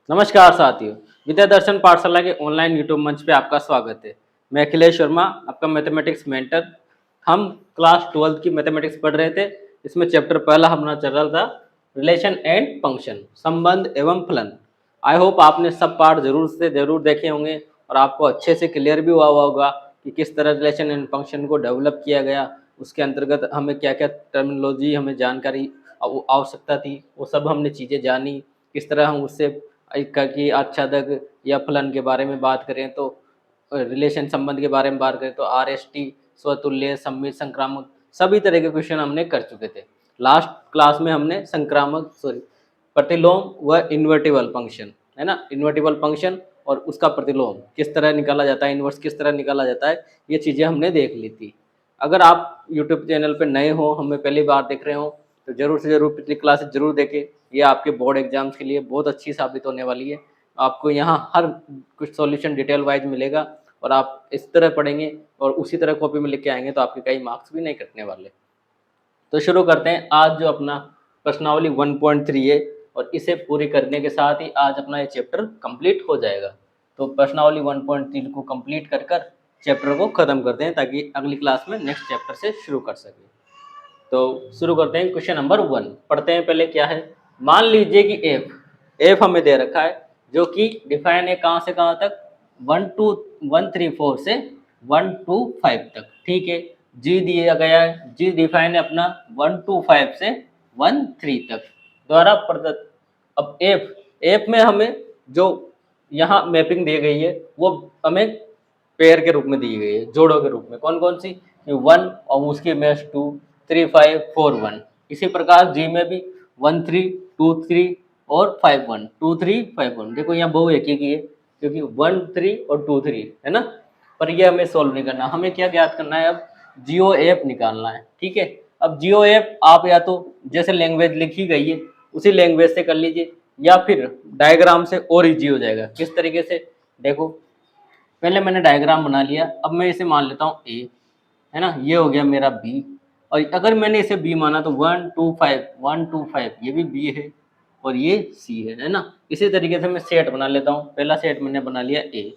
नमस्कार साथियों, विद्या दर्शन पाठशाला के ऑनलाइन यूट्यूब मंच पे आपका स्वागत है। मैं अखिलेश शर्मा, आपका मैथमेटिक्स मेंटर। हम क्लास 12th की मैथमेटिक्स पढ़ रहे थे। इसमें चैप्टर पहला हमारा चल रहा था रिलेशन एंड फंक्शन, संबंध एवं फलन। आई होप आपने सब पार्ट जरूर देखे होंगे और आपको अच्छे से क्लियर भी हुआ होगा कि किस तरह रिलेशन एंड फंक्शन को डेवलप किया गया। उसके अंतर्गत हमें क्या क्या टर्मिनोलॉजी हमें जानकारी आवश्यकता थी, वो सब हमने चीज़ें जानी। किस तरह हम उससे कि आच्छादक या फलन के बारे में बात करें तो रिलेशन संबंध के बारे में बात करें तो आरएसटी, स्वतुल्य, सममित, संक्रामक, सभी तरह के क्वेश्चन हमने कर चुके थे। लास्ट क्लास में हमने प्रतिलोम व इन्वर्टिबल फंक्शन, है ना, इन्वर्टिबल फंक्शन और उसका प्रतिलोम किस तरह निकाला जाता है, इन्वर्स किस तरह निकाला जाता है, ये चीज़ें हमने देख ली थी। अगर आप यूट्यूब चैनल पर नए हो, हमें पहली बार देख रहे हो, तो ज़रूर से ज़रूर पिछली क्लासेस ज़रूर देखें। ये आपके बोर्ड एग्जाम्स के लिए बहुत अच्छी साबित होने वाली है। आपको यहाँ हर कुछ सॉल्यूशन डिटेल वाइज मिलेगा और आप इस तरह पढ़ेंगे और उसी तरह कॉपी में लिख के आएंगे तो आपके कई मार्क्स भी नहीं कटने वाले। तो शुरू करते हैं। आज जो अपना प्रश्नावली 1.3 है और इसे पूरी करने के साथ ही आज अपना ये चैप्टर कंप्लीट हो जाएगा। तो प्रश्नावली 1.3 को कंप्लीट कर कर चैप्टर को ख़त्म करते हैं ताकि अगली क्लास में नेक्स्ट चैप्टर से शुरू कर सकें। तो शुरू करते हैं। क्वेश्चन नंबर 1 पढ़ते हैं। पहले क्या है, मान लीजिए कि एफ हमें दे रखा है जो कि डिफाइन है कहाँ से कहाँ तक, 1 से 1 to 5 तक। ठीक है, जी दिया गया है, जी डिफाइन है अपना 1 to 5 से 1 3 तक द्वारा प्रदत्त। अब एफ में हमें जो यहाँ मैपिंग दी गई है वो हमें पेयर के रूप में दी गई है, जोड़ों के रूप में। कौन कौन सी, 1 और उसकी इमेज 2, 3 5 4 1। इसी प्रकार जी में भी 1 3 2 3 और 5 1, 2 3 5 1। देखो यहाँ बहु एक ही है क्योंकि 1 3 और 2 3 है ना। पर ये हमें सोल्व नहीं करना, हमें क्या ज्ञात करना है, अब जियो एफ निकालना है। ठीक है, अब जियो एफ आप या तो जैसे लैंग्वेज लिखी गई है उसी लैंग्वेज से कर लीजिए या फिर डायग्राम से और इजी हो जाएगा। किस तरीके से, देखो पहले मैंने डायग्राम बना लिया, अब मैं इसे मान लेता हूँ ए, है ना, ये हो गया मेरा बी। और अगर मैंने इसे बी माना तो 1 2 5 1 2 5 ये भी बी है और ये सी है ना। इसी तरीके से मैं सेट बना लेता हूँ। पहला सेट मैंने बना लिया ए,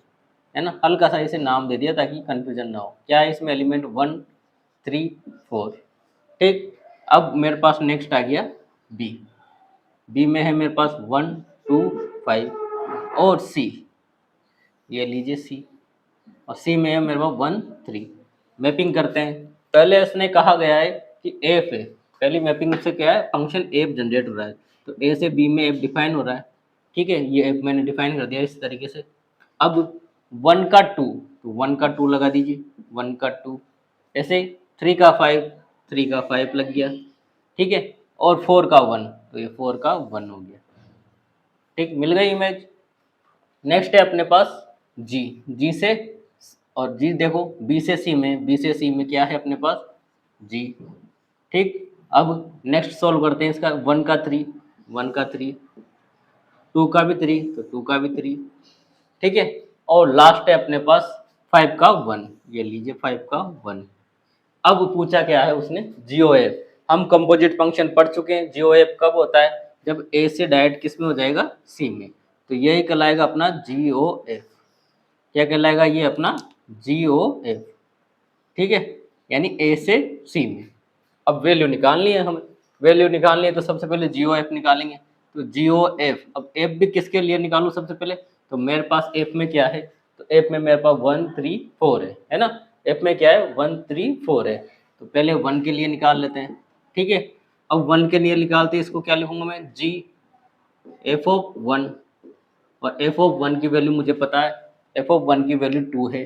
है ना, हल्का सा इसे नाम दे दिया ताकि कंफ्यूजन ना हो। क्या है इसमें एलिमेंट 1 3 4। ठीक, अब मेरे पास नेक्स्ट आ गया बी। बी में है मेरे पास 1 2 5 और सी, ये लीजिए सी। और सी में है मेरे पास 1 3। मैपिंग करते हैं। पहले इसने कहा गया है कि एफ है, पहली मैपिंग से क्या है, फंक्शन एफ जनरेट हो रहा है तो ए से बी में एफ डिफाइन हो रहा है। ठीक है, ये एफ मैंने डिफाइन कर दिया इस तरीके से। अब 1 का 2 तो 1 का 2 लगा दीजिए, 1 का 2। ऐसे 3 का 5, 3 का 5 लग गया। ठीक है, और 4 का 1 तो ये 4 का 1 हो गया। ठीक, मिल गई इमेज। नेक्स्ट है अपने पास जी, जी से, और जी देखो बी से सी में, बी से सी में क्या है अपने पास जी। ठीक, अब नेक्स्ट सॉल्व करते हैं इसका। 1 का 3, 1 का 3, 2 का भी 3 तो 2 का भी 3। ठीक है, और लास्ट है अपने पास 5 का 1, ये लीजिए 5 का 1। अब पूछा क्या है उसने, जियो एफ। हम कंपोजिट फंक्शन पढ़ चुके हैं। जियो एफ कब होता है, जब ए से डायरेक्ट किस में हो जाएगा, सी में। तो यही कहलाएगा अपना जियो एफ। क्या कहलाएगा ये अपना जियो एफ। ठीक है, यानी ए से सी में। अब वैल्यू निकालनी है हमें, वैल्यू निकालनी है तो सबसे पहले जियो एफ निकालेंगे। तो जियो एफ, अब एफ भी किसके लिए निकालूं सबसे पहले, तो मेरे पास एफ में क्या है, तो एफ में मेरे पास 1 3 4 है ना। एफ में क्या है, 1 3 4 है। तो पहले 1 के लिए निकाल लेते हैं। ठीक है, अब 1 के लिए निकालते हैं, इसको क्या लिखूंगा मैं, जी एफ ऑफ 1। और एफ ऑफ 1 की वैल्यू मुझे पता है, एफ ऑफ 1 की वैल्यू 2 है।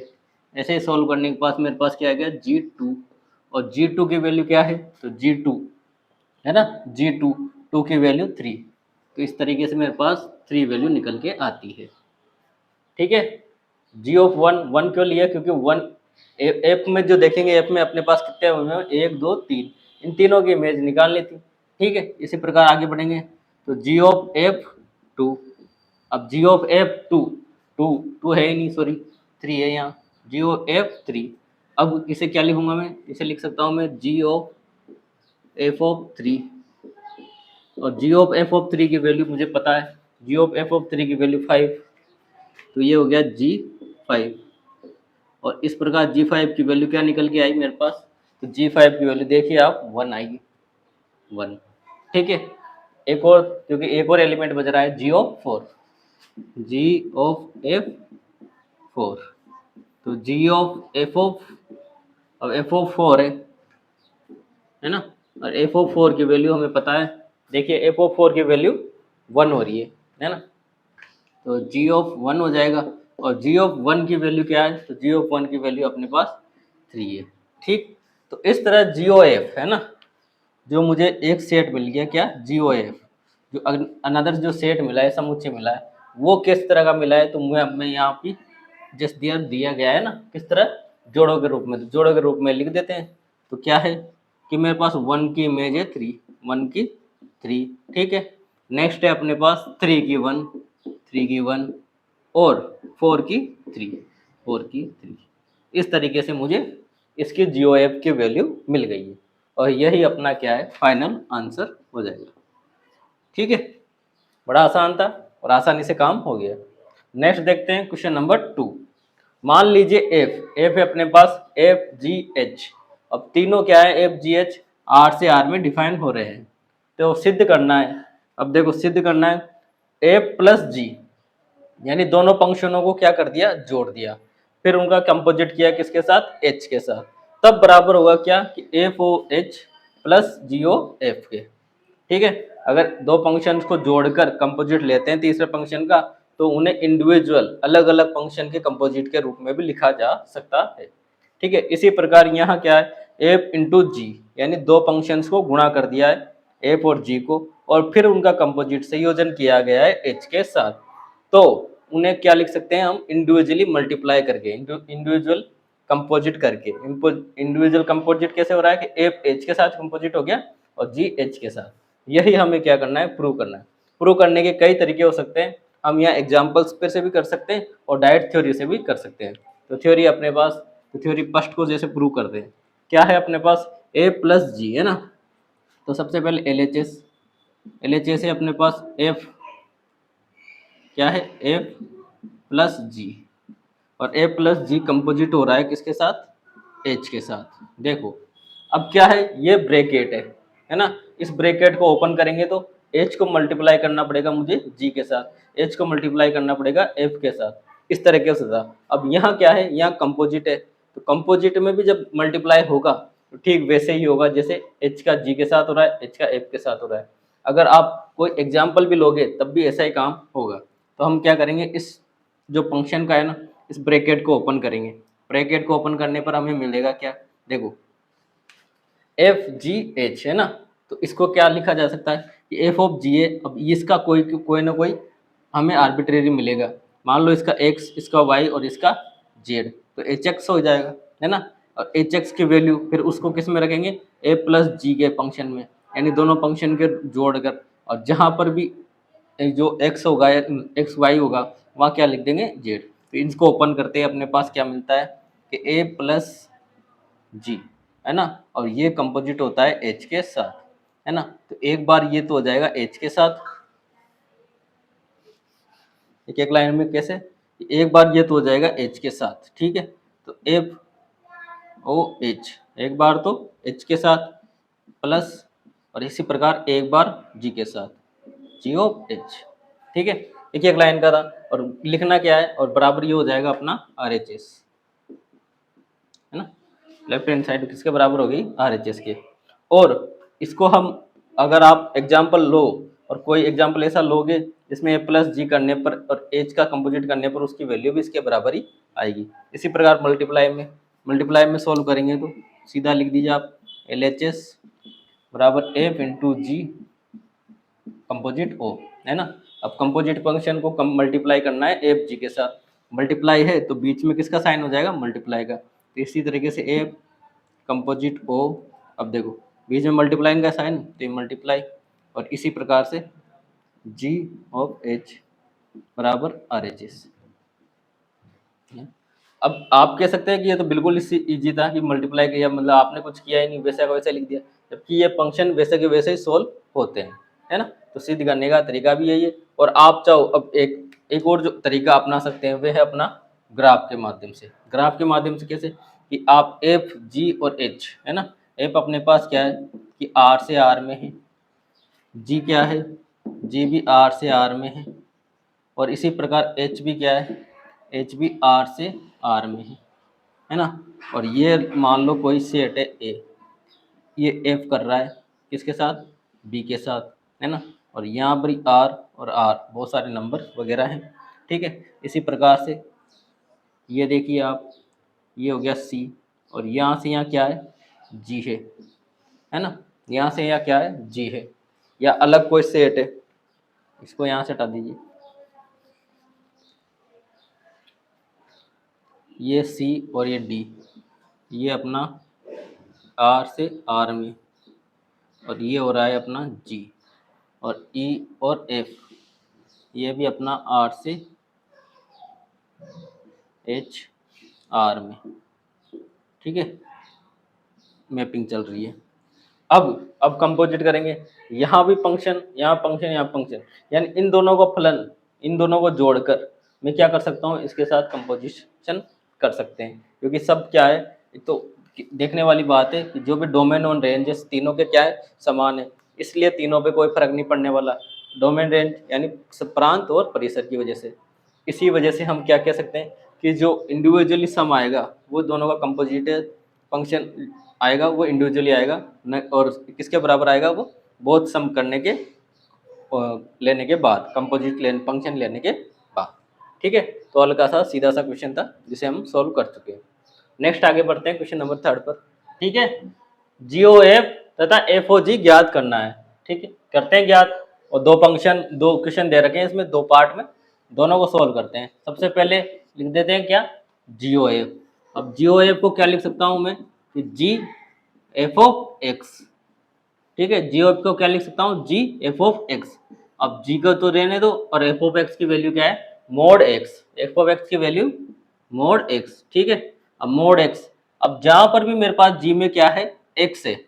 ऐसे ही सॉल्व करने के बाद मेरे पास क्या आ गया, G2। और G2 की वैल्यू क्या है, तो G2 है ना, G2 2 की वैल्यू 3। तो इस तरीके से मेरे पास 3 वैल्यू निकल के आती है। ठीक है, जी ऑफ 1 क्यों लिया, क्योंकि 1 एफ में जो देखेंगे, एफ में अपने पास कितने हुए हैं, 1 2 3, इन तीनों की इमेज निकालनी थी। ठीक है, इसी प्रकार आगे बढ़ेंगे। तो जी ऑफ एफ 2, अब जी ऑफ एफ 2 2 2 है ही नहीं, सॉरी 3 है यहाँ, जी ऑफ एफ 3। अब इसे क्या लिखूंगा मैं, इसे लिख सकता हूँ मैं जी ऑफ एफ ऑफ 3। और जी ऑफ एफ ऑफ 3 की वैल्यू मुझे पता है, जी ऑफ एफ ऑफ 3 की वैल्यू 5, तो ये हो गया G5। और इस प्रकार G5 की वैल्यू क्या निकल के आई मेरे पास, तो G5 की वैल्यू देखिए आप 1 आएगी, 1। ठीक है, एक और, क्योंकि एक और एलिमेंट बच रहा है G of 4, G of F4, तो G ऑफ F ऑफ, अब F ऑफ 4 है ना, और F ऑफ 4 की वैल्यू हमें पता है, देखिए F ऑफ 4 की वैल्यू 1 हो रही है ना, तो G ऑफ 1 हो जाएगा। और G ऑफ 1 की वैल्यू क्या है, तो G ऑफ 1 की वैल्यू अपने पास 3 है। ठीक, तो इस तरह GOF है ना, जो मुझे एक सेट मिल गया, क्या GOF, जो अनदर जो सेट मिला है, समुच्चय मिला है, वो किस तरह का मिला है, तो मैं यहाँ पे जिस दिया गया है ना, किस तरह, जोड़ों के रूप में, तो जोड़ों के रूप में लिख देते हैं। तो क्या है कि मेरे पास 1 की इमेज है 3, 1 की 3, ठीक है। नेक्स्ट है अपने पास 3 की 1, 3 की 1, और 4 की 3, 4 की 3। इस तरीके से मुझे इसकी GOF की वैल्यू मिल गई है, और यही अपना क्या है, फाइनल आंसर हो जाएगा। ठीक है, बड़ा आसान था और आसानी से काम हो गया। नेक्स्ट देखते हैं क्वेश्चन नंबर 2। मान लीजिए एफ है अपने पास, FGH। अब तीनों क्या है, FGH R से R में डिफाइन हो रहे हैं, तो सिद्ध करना है। अब देखो सिद्ध करना है, F प्लस G, यानी दोनों फंक्शनों को क्या कर दिया, जोड़ दिया, फिर उनका कंपोजिट किया किसके साथ, H के साथ, तब बराबर होगा क्या कि FOH प्लस GOF के। ठीक है, अगर दो फंक्शंस को जोड़कर कंपोजिट लेते हैं तीसरे फंक्शन का, तो उन्हें इंडिविजुअल अलग अलग फंक्शन के कंपोजिट के रूप में भी लिखा जा सकता है। ठीक है, इसी प्रकार यहाँ क्या है, एफ इंटू जी, यानी दो फंक्शंस को गुणा कर दिया है एफ और जी को, और फिर उनका कंपोजिट संयोजन किया गया है एच के साथ, तो उन्हें क्या लिख सकते हैं हम, इंडिविजुअली मल्टीप्लाई करके, इंडिविजुअल कंपोजिट करके। इंडिविजुअल कंपोजिट कैसे हो रहा है कि एफ एच के साथ कंपोजिट हो गया और जी एच के साथ। यही हमें क्या करना है, प्रूव करना है। प्रूव करने के कई तरीके हो सकते हैं, हम यहाँ एग्जाम्पल्स पर से भी कर सकते हैं और डायरेक्ट थ्योरी से भी कर सकते हैं। तो थ्योरी अपने पास, तो थ्योरी फर्स्ट को जैसे प्रूव करते हैं, क्या है अपने पास, ए प्लस जी है ना, तो सबसे पहले एल एच एस है अपने पास, एफ क्या है, एफ प्लस जी, और ए प्लस जी कंपोजिट हो रहा है किसके साथ, एच के साथ। देखो अब क्या है, ये ब्रैकेट है ना, इस ब्रैकेट को ओपन करेंगे तो एच को मल्टीप्लाई करना पड़ेगा मुझे जी के साथ, एच को मल्टीप्लाई करना पड़ेगा एफ के साथ, इस तरीके से था। अब यहाँ क्या है, यहाँ कंपोजिट है, तो कंपोजिट में भी जब मल्टीप्लाई होगा तो ठीक वैसे ही होगा जैसे एच का जी के साथ हो रहा है, एच का एफ के साथ हो रहा है। अगर आप कोई एग्जाम्पल भी लोगे तब भी ऐसा ही काम होगा। तो हम क्या करेंगे, इस जो फंक्शन का है ना, इस ब्रैकेट को ओपन करेंगे, ब्रैकेट को ओपन करने पर हमें मिलेगा क्या, देखो एफ जी एच है ना, तो इसको क्या लिखा जा सकता है कि एफ ऑफ जी ए। अब इसका कोई ना कोई हमें आर्बिट्रेरी मिलेगा, मान लो इसका एक्स, इसका वाई और इसका जेड, तो एच एक्स हो जाएगा है ना। और एच एक्स की वैल्यू फिर उसको किस में रखेंगे, ए प्लस जी के फंक्शन में, यानी दोनों फंक्शन के जोड़कर, और जहाँ पर भी जो एक्स होगा या एक्स वाई होगा वहाँ क्या लिख देंगे, जेड। तो इसको ओपन करते हैं अपने पास क्या मिलता है कि ए प्लस जी है ना, और ये कंपोजिट होता है एच के साथ है ना। तो एक बार ये तो हो जाएगा एच के साथ, एक एक लाइन में कैसे, एक बार ये तो हो जाएगा एच के साथ, ठीक है। तो एफ ओ एच एक बार तो एच के साथ प्लस, और इसी प्रकार एक बार जी के साथ, जी ओ एच, ठीक है। एक एक लाइन का था, और लिखना क्या है, और बराबर ये हो जाएगा अपना आर एच एस है ना, लेफ्ट हैंड साइड किसके बराबर हो गई, आर एच एस के। और इसको हम, अगर आप एग्जाम्पल लो और कोई एग्जाम्पल ऐसा लोगे जिसमें ए प्लस जी करने पर और एच का कंपोजिट करने पर उसकी वैल्यू भी इसके बराबर ही आएगी। इसी प्रकार मल्टीप्लाई में सोल्व करेंगे तो सीधा लिख दीजिए आप, एल एच एस बराबर एफ इंटू जी कंपोजिट ओ है ना। अब कंपोजिट फंक्शन को मल्टीप्लाई करना है एफ जी के साथ, मल्टीप्लाई है तो बीच में किसका साइन हो जाएगा, मल्टीप्लाई का। तो इसी तरीके से एफ कंपोजिट ओ, अब देखो बीच में मल्टीप्लाइंग का साइन तो मल्टीप्लाई, और इसी प्रकार से जी ऑफ एच बराबर आर एच एस। अब आप कह सकते हैं कि ये तो बिल्कुल इजी था कि मल्टीप्लाई किया, मतलब आपने कुछ किया ही नहीं, वैसा का वैसा लिख दिया, जबकि ये फंक्शन वैसे के वैसे ही सोल्व होते हैं है ना। तो सिद्ध करने का तरीका भी यही है। और आप चाहो अब एक और जो तरीका अपना सकते हैं वह है अपना ग्राफ के माध्यम से। ग्राफ के माध्यम से कैसे कि आप एफ जी और एच, है ना, एफ अपने पास क्या है कि आर से आर में है, जी क्या है, जी भी आर से आर में है, और इसी प्रकार एच भी क्या है, एच भी आर से आर में है ना। और ये मान लो कोई सेट है ए, ये एफ कर रहा है किसके साथ, बी के साथ, है ना। और यहाँ पर आर और आर बहुत सारे नंबर वगैरह हैं, ठीक है। इसी प्रकार से ये देखिए आप, ये हो गया सी, और यहाँ से यहाँ क्या है, जी है ना। यहाँ से यहाँ क्या है, जी है। या अलग कोई सेट है, इसको यहाँ से हटा दीजिए, ये सी और ये डी, ये अपना आर से आर में, और ये हो रहा है अपना जी, और ई और एफ ये भी अपना आर से एच आर में, ठीक है, मैपिंग चल रही है। अब कंपोजिट करेंगे, यहाँ भी फंक्शन, यहाँ फंक्शन, यहाँ फंक्शन, यानी इन दोनों को फलन, इन दोनों को जोड़कर मैं क्या कर सकता हूँ, इसके साथ कंपोजिशन कर सकते हैं। क्योंकि सब क्या है, एक तो देखने वाली बात है कि जो भी डोमेन ऑन रेंजेस तीनों के क्या है, समान है, इसलिए तीनों पे कोई फर्क नहीं पड़ने वाला। डोमेन रेंज यानी प्रांत और परिसर की वजह से, इसी वजह से हम क्या कह सकते हैं कि जो इंडिविजुअली सम आएगा वो दोनों का कंपोजिट फंक्शन आएगा, वो इंडिविजुअली आएगा न, और किसके बराबर आएगा, वो बोथ सम करने के लेने के बाद, कंपोजिट फंक्शन लेने के बाद, ठीक है। तो हल्का सा सीधा सा क्वेश्चन था जिसे हम सॉल्व कर चुके हैं। नेक्स्ट आगे बढ़ते हैं क्वेश्चन नंबर 3 पर, ठीक है। जीओ एफ तथा एफ ओ जी ज्ञात करना है, ठीक है, करते हैं ज्ञात। और दो फंक्शन, दो क्वेश्चन दे रखे हैं इसमें, दो पार्ट में, दोनों को सॉल्व करते हैं। सबसे पहले लिख देते हैं क्या, जीओ एफ। अब जीओ एफ को क्या लिख सकता हूँ मैं कि जी एफ ऑफ एक्स, ठीक है। जी एफ को क्या लिख सकता हूँ, जी एफ ऑफ एक्स। अब जी को तो रहने दो, और एफ ऑफ एक्स की वैल्यू क्या है, mode x, F of X की वैल्यू मोड एक्स, ठीक है। अब मोड एक्स, अब जहां पर भी मेरे पास जी में क्या है, एक्स है,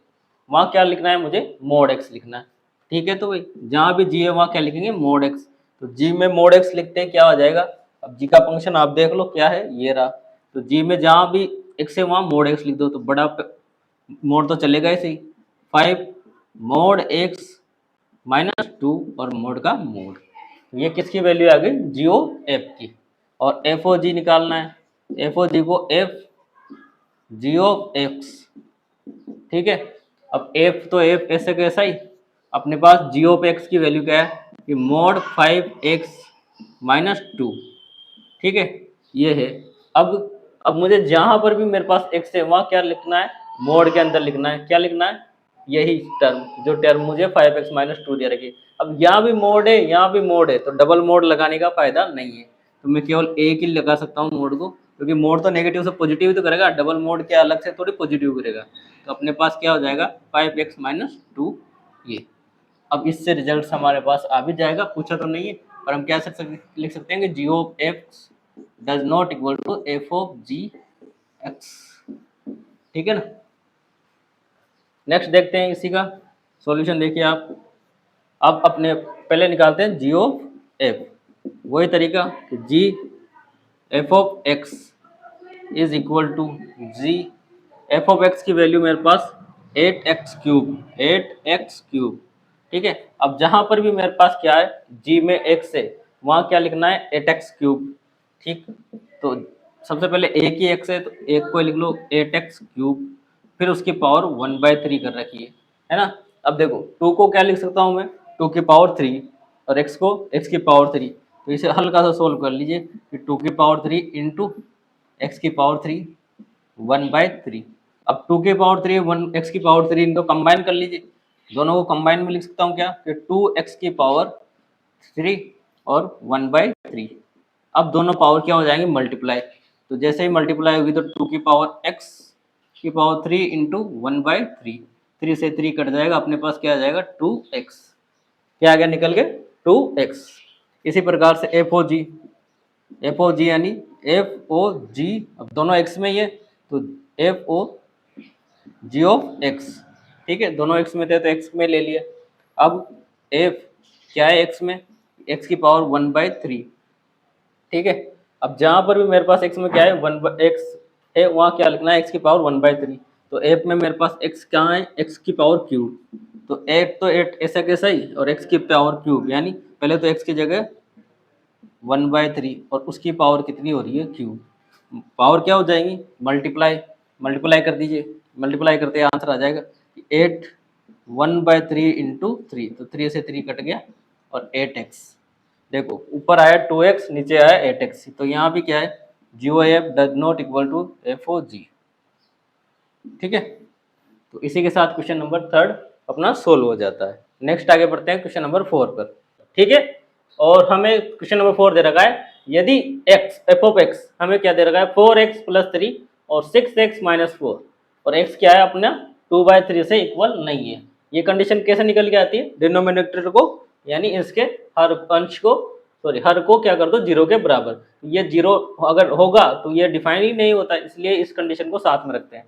वहां क्या लिखना है मुझे, मोड एक्स लिखना है, ठीक है। तो भाई जहां भी जी है वहां क्या लिखेंगे, मोड एक्स। तो जी में मोड एक्स लिखते हैं, क्या हो जाएगा, अब जी का फंक्शन आप देख लो क्या है, ये रहा। तो जी में जहां भी एक्स है वहां मोड एक्स लिख दो, तो बड़ा मोड तो चलेगा ही सही, 5 मोड एक्स माइनस 2 और मोड का मोड, ये किसकी वैल्यू आ गई, जीओ एफ की। और एफ ओ जी निकालना है, एफ ओ जी को एफ जी ऑफ एक्स, ठीक है। अब एफ तो एफ ऐसे कैसा ही, अपने पास जी ऑफ एक्स की वैल्यू क्या है कि मोड 5x माइनस 2, ठीक है, ये है। अब मुझे जहां पर भी मेरे पास x है वहां क्या लिखना है, मोड के अंदर लिखना है, क्या लिखना है, यही टर्म, जो टर्म मुझे 5x माइनस 2 दे रखी। अब यहाँ भी मोड है, यहाँ भी मोड है, तो डबल मोड लगाने का फायदा नहीं है, तो मैं केवल एक ही लगा सकता हूँ मोड को, क्योंकि मोड तो नेगेटिव से पॉजिटिव ही तो करेगा, डबल मोड के अलग से थोड़ी पॉजिटिव करेगा। तो अपने पास क्या हो जाएगा, 5x माइनस 2 ये। अब इससे रिजल्ट हमारे पास आ भी जाएगा, पूछा तो नहीं है, पर हम क्या लिख सकते हैं कि G of X does not equal to F of G X, ठीक है ना। नेक्स्ट देखते हैं इसी का सॉल्यूशन, देखिए आप। अब अपने पहले निकालते हैं जी ऑफ एफ, वही तरीका कि G F of X is equal to G F of X की वैल्यू मेरे पास 8x क्यूब, 8x क्यूब, ठीक है। अब जहां पर भी मेरे पास क्या है, जी में x है, वहां क्या लिखना है, 8x क्यूब, ठीक। तो सबसे पहले एक ही x है, तो एक को लिख लो 8x क्यूब, फिर उसकी पावर 1/3 कर रखी है ना। अब देखो 2 को क्या लिख सकता हूँ मैं, 2 की पावर 3, और x को x की पावर 3, तो इसे हल्का सा सोल्व कर लीजिए कि 2 की पावर 3 इंटू एक्स की पावर 3 1/3। अब 2 की पावर 3 1 एक्स की पावर 3, इनको कंबाइन कर लीजिए, दोनों को कंबाइन में लिख सकता हूँ क्या कि 2x की पावर 3 और 1/3। अब दोनों पावर क्या हो जाएंगे, मल्टीप्लाई, तो जैसे ही मल्टीप्लाई होगी तो 2 की पावर x की पावर 3 इंटू 1/3, 3 से 3 कट जाएगा, अपने पास क्या आ जाएगा 2x, क्या आ गया निकल के 2x। इसी प्रकार से एफ ओ जी यानी एफ ओ जी, अब दोनों x में ही है तो F O G of X, ठीक है, दोनों x में थे तो x में ले लिया। अब एफ क्या है एक्स में, एक्स की पावर 1/3, ठीक है। अब जहाँ पर भी मेरे पास एक्स में क्या है 1/x है, वहाँ क्या लिखना है एक्स की पावर 1/3। तो एफ में मेरे पास एक्स कहाँ है, एक्स की पावर क्यूब। तो एट तो एट ऐसा कैसा ही, और एक्स की पावर क्यूब, यानी पहले तो एक्स की जगह 1/3 और उसकी पावर कितनी हो रही है क्यूब। पावर क्या हो जाएंगी, मल्टीप्लाई, मल्टीप्लाई कर दीजिए, मल्टीप्लाई करते आंसर आ जाएगा 8 1/3 इंटू 3, तो 3 से 3 कट गया और 8x। देखो ऊपर आया 2x, नीचे आया 8x, तो यहाँ भी क्या है GOF does not equal to FOG, ठीक है। तो इसी के साथ क्वेश्चन नंबर 3 अपना सोल्व हो जाता है। नेक्स्ट आगे बढ़ते हैं क्वेश्चन नंबर 4 पर, ठीक है। और हमें क्वेश्चन नंबर 4 दे रखा है, यदि x f ऑफ x हमें क्या दे रखा है 4x + 3 और 6x - 4, और x क्या है अपना 2/3 से इक्वल नहीं है। ये कंडीशन कैसे निकल के आती है, डिनोमिनेटर को यानी इसके हर अंश को, सॉरी हर को क्या कर दो 0 के बराबर। ये 0 अगर होगा तो ये डिफाइन ही नहीं होता, इसलिए इस कंडीशन को साथ में रखते हैं।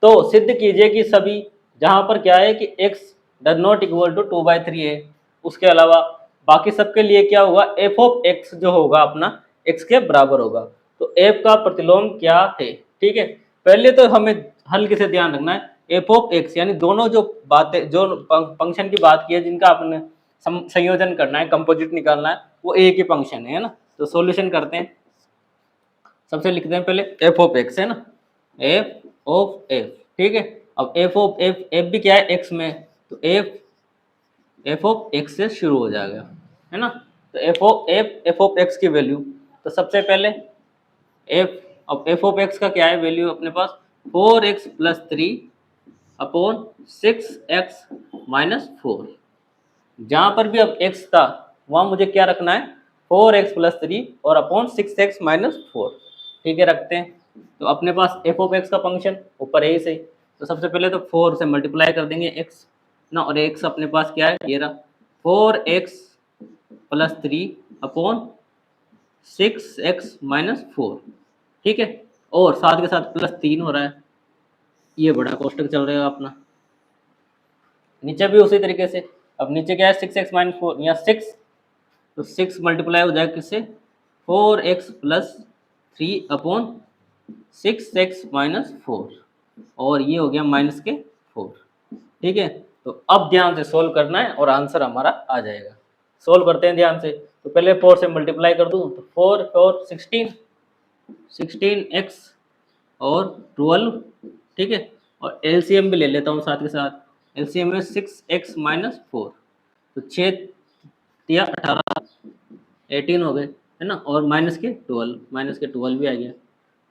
तो सिद्ध कीजिए कि सभी जहां पर क्या है कि x does not equal to 2/3 है, उसके अलावा बाकी सबके लिए क्या होगा f ऑफ x जो होगा अपना x के बराबर होगा। तो f का प्रतिलोम क्या है, ठीक है। पहले तो हमें हल किसे ध्यान रखना है f ऑफ x, यानी दोनों जो बातें जो फंक्शन की बात की है जिनका आपने संयोजन करना है, कंपोजिट निकालना है, वो एक ही फंक्शन है ना। तो सॉल्यूशन करते हैं, सबसे लिखते हैं पहले f ऑफ x है ना, f ऑफ f, ठीक है। अब f ऑफ f भी क्या है x में, तो f ऑफ x से शुरू हो जाएगा है ना। तो f ऑफ x की वैल्यू, तो सबसे पहले अब f ऑफ x का क्या है वैल्यू अपने पास 4x + 3 अपॉन 6x - 4। जहां पर भी अब x था वहां मुझे क्या रखना है 4x + 3 और अपॉन 6x - 4, ठीक है रखते हैं। तो अपने पास f ऑफ x का फंक्शन ऊपर है ही सही, तो सबसे पहले तो 4 से मल्टीप्लाई कर देंगे x ना, और x अपने पास क्या है ये रहा 4x + 3 अपॉन 6x - 4, ठीक है। और साथ के साथ +3 हो रहा है, ये बड़ा कोष्टक चल रहा है अपना। नीचे भी उसी तरीके से, अब नीचे क्या है 6x - 4 या 6, तो 6 मल्टीप्लाई हो जाएगा किससे 4x + 3 अपॉन 6x - 4, और ये हो गया -4, ठीक है। तो अब ध्यान से सोल्व करना है और आंसर हमारा आ जाएगा। सोल्व करते हैं ध्यान से, तो पहले 4 से मल्टीप्लाई कर दूं, तो 4 4 16x और 12, ठीक है। और एलसीएम भी ले लेता हूँ साथ के साथ, एलसीएम में 6x - 4, तो 6 या 18 18 हो गए है ना, और -12 भी आ गया,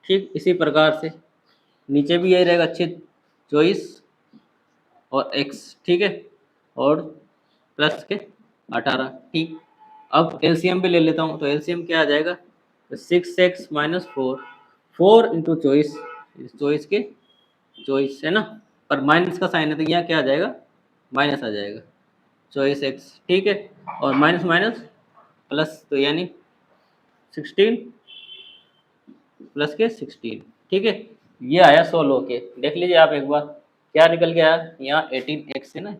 ठीक। इसी प्रकार से नीचे भी यही रहेगा 6 24 और x, ठीक है, और प्लस के 18, ठीक। अब एलसीएम भी ले लेता हूँ, तो एलसीएम क्या आ जाएगा, तो 6x - 4, 4 इंटू 24, 24 के 24 है ना, पर माइनस का साइन है तो यहाँ क्या आ जाएगा माइनस आ जाएगा 24x, ठीक है। और माइनस माइनस प्लस, तो यानी 16 प्लस के 16, ठीक है। ये आया 16 के, देख लीजिए आप एक बार क्या निकल के आया, यहाँ 18x है ना,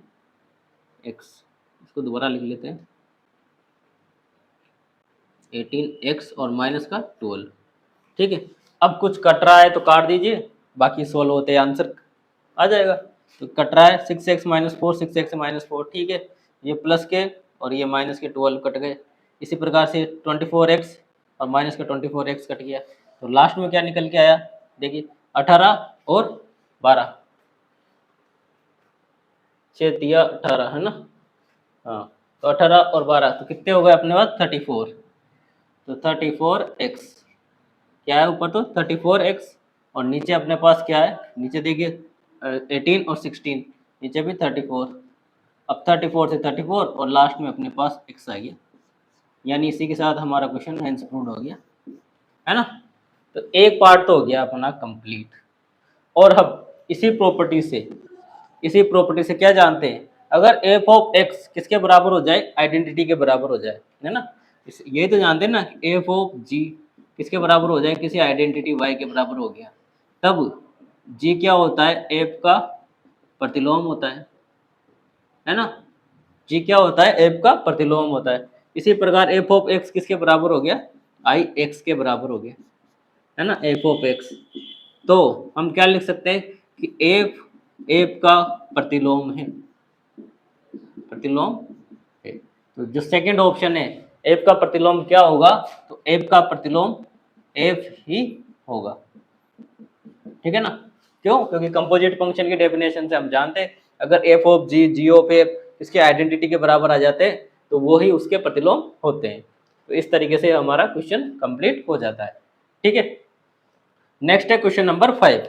x इसको दोबारा लिख लेते हैं 18x और माइनस का 12, ठीक है। अब कुछ कट रहा है तो काट दीजिए, बाकी 16 होते आंसर आ जाएगा। तो कट रहा है 6x - 4 6x - 4, ठीक है। ये प्लस के और ये माइनस के 12 कट गए। इसी प्रकार से 24x और माइनस का 24x कट गया, तो लास्ट में क्या निकल के आया देखिए 18 और 12, 6 दिया 18 है ना, हाँ। तो 18 और 12 तो कितने हो गए अपने पास 34, तो 34x क्या है ऊपर, तो 34x और नीचे अपने पास क्या है, नीचे देखिए 18 और 16, नीचे भी 34। अब 34 से 34 और लास्ट में अपने पास x आ गया, यानी इसी के साथ हमारा क्वेश्चन हेंस प्रूव्ड हो गया है ना। तो एक पार्ट तो हो गया अपना कंप्लीट। और हम इसी प्रॉपर्टी से क्या जानते हैं, अगर f ऑफ x किसके बराबर हो जाए, आइडेंटिटी के बराबर हो जाए है ना, यही तो जानते हैं ना कि f ऑफ g किसके बराबर हो जाए, किसी आइडेंटिटी y के बराबर हो गया, तब g क्या होता है f का प्रतिलोम होता है ना। जी क्या होता है, एफ का प्रतिलोम होता है। इसी प्रकार एफ ऑफ एक्स किसके बराबर हो गया, आई एक्स के बराबर हो गया, है ना, एफ ऑफ एक्स। तो हम क्या लिख सकते हैं कि एफ एफ का प्रतिलोम है, प्रतिलोम है। तो जो सेकंड ऑप्शन है एफ का प्रतिलोम क्या होगा, तो एफ का प्रतिलोम एफ ही होगा, ठीक है ना। क्यों, क्योंकि कंपोजिट फंक्शन की डेफिनेशन से हम जानते हैं अगर F of G, G of F इसके आइडेंटिटी के बराबर आ जाते हैं तो वो ही उसके प्रतिलोम होते हैं। तो इस तरीके से हमारा क्वेश्चन कंप्लीट हो जाता है, ठीक है। नेक्स्ट है क्वेश्चन नंबर 5।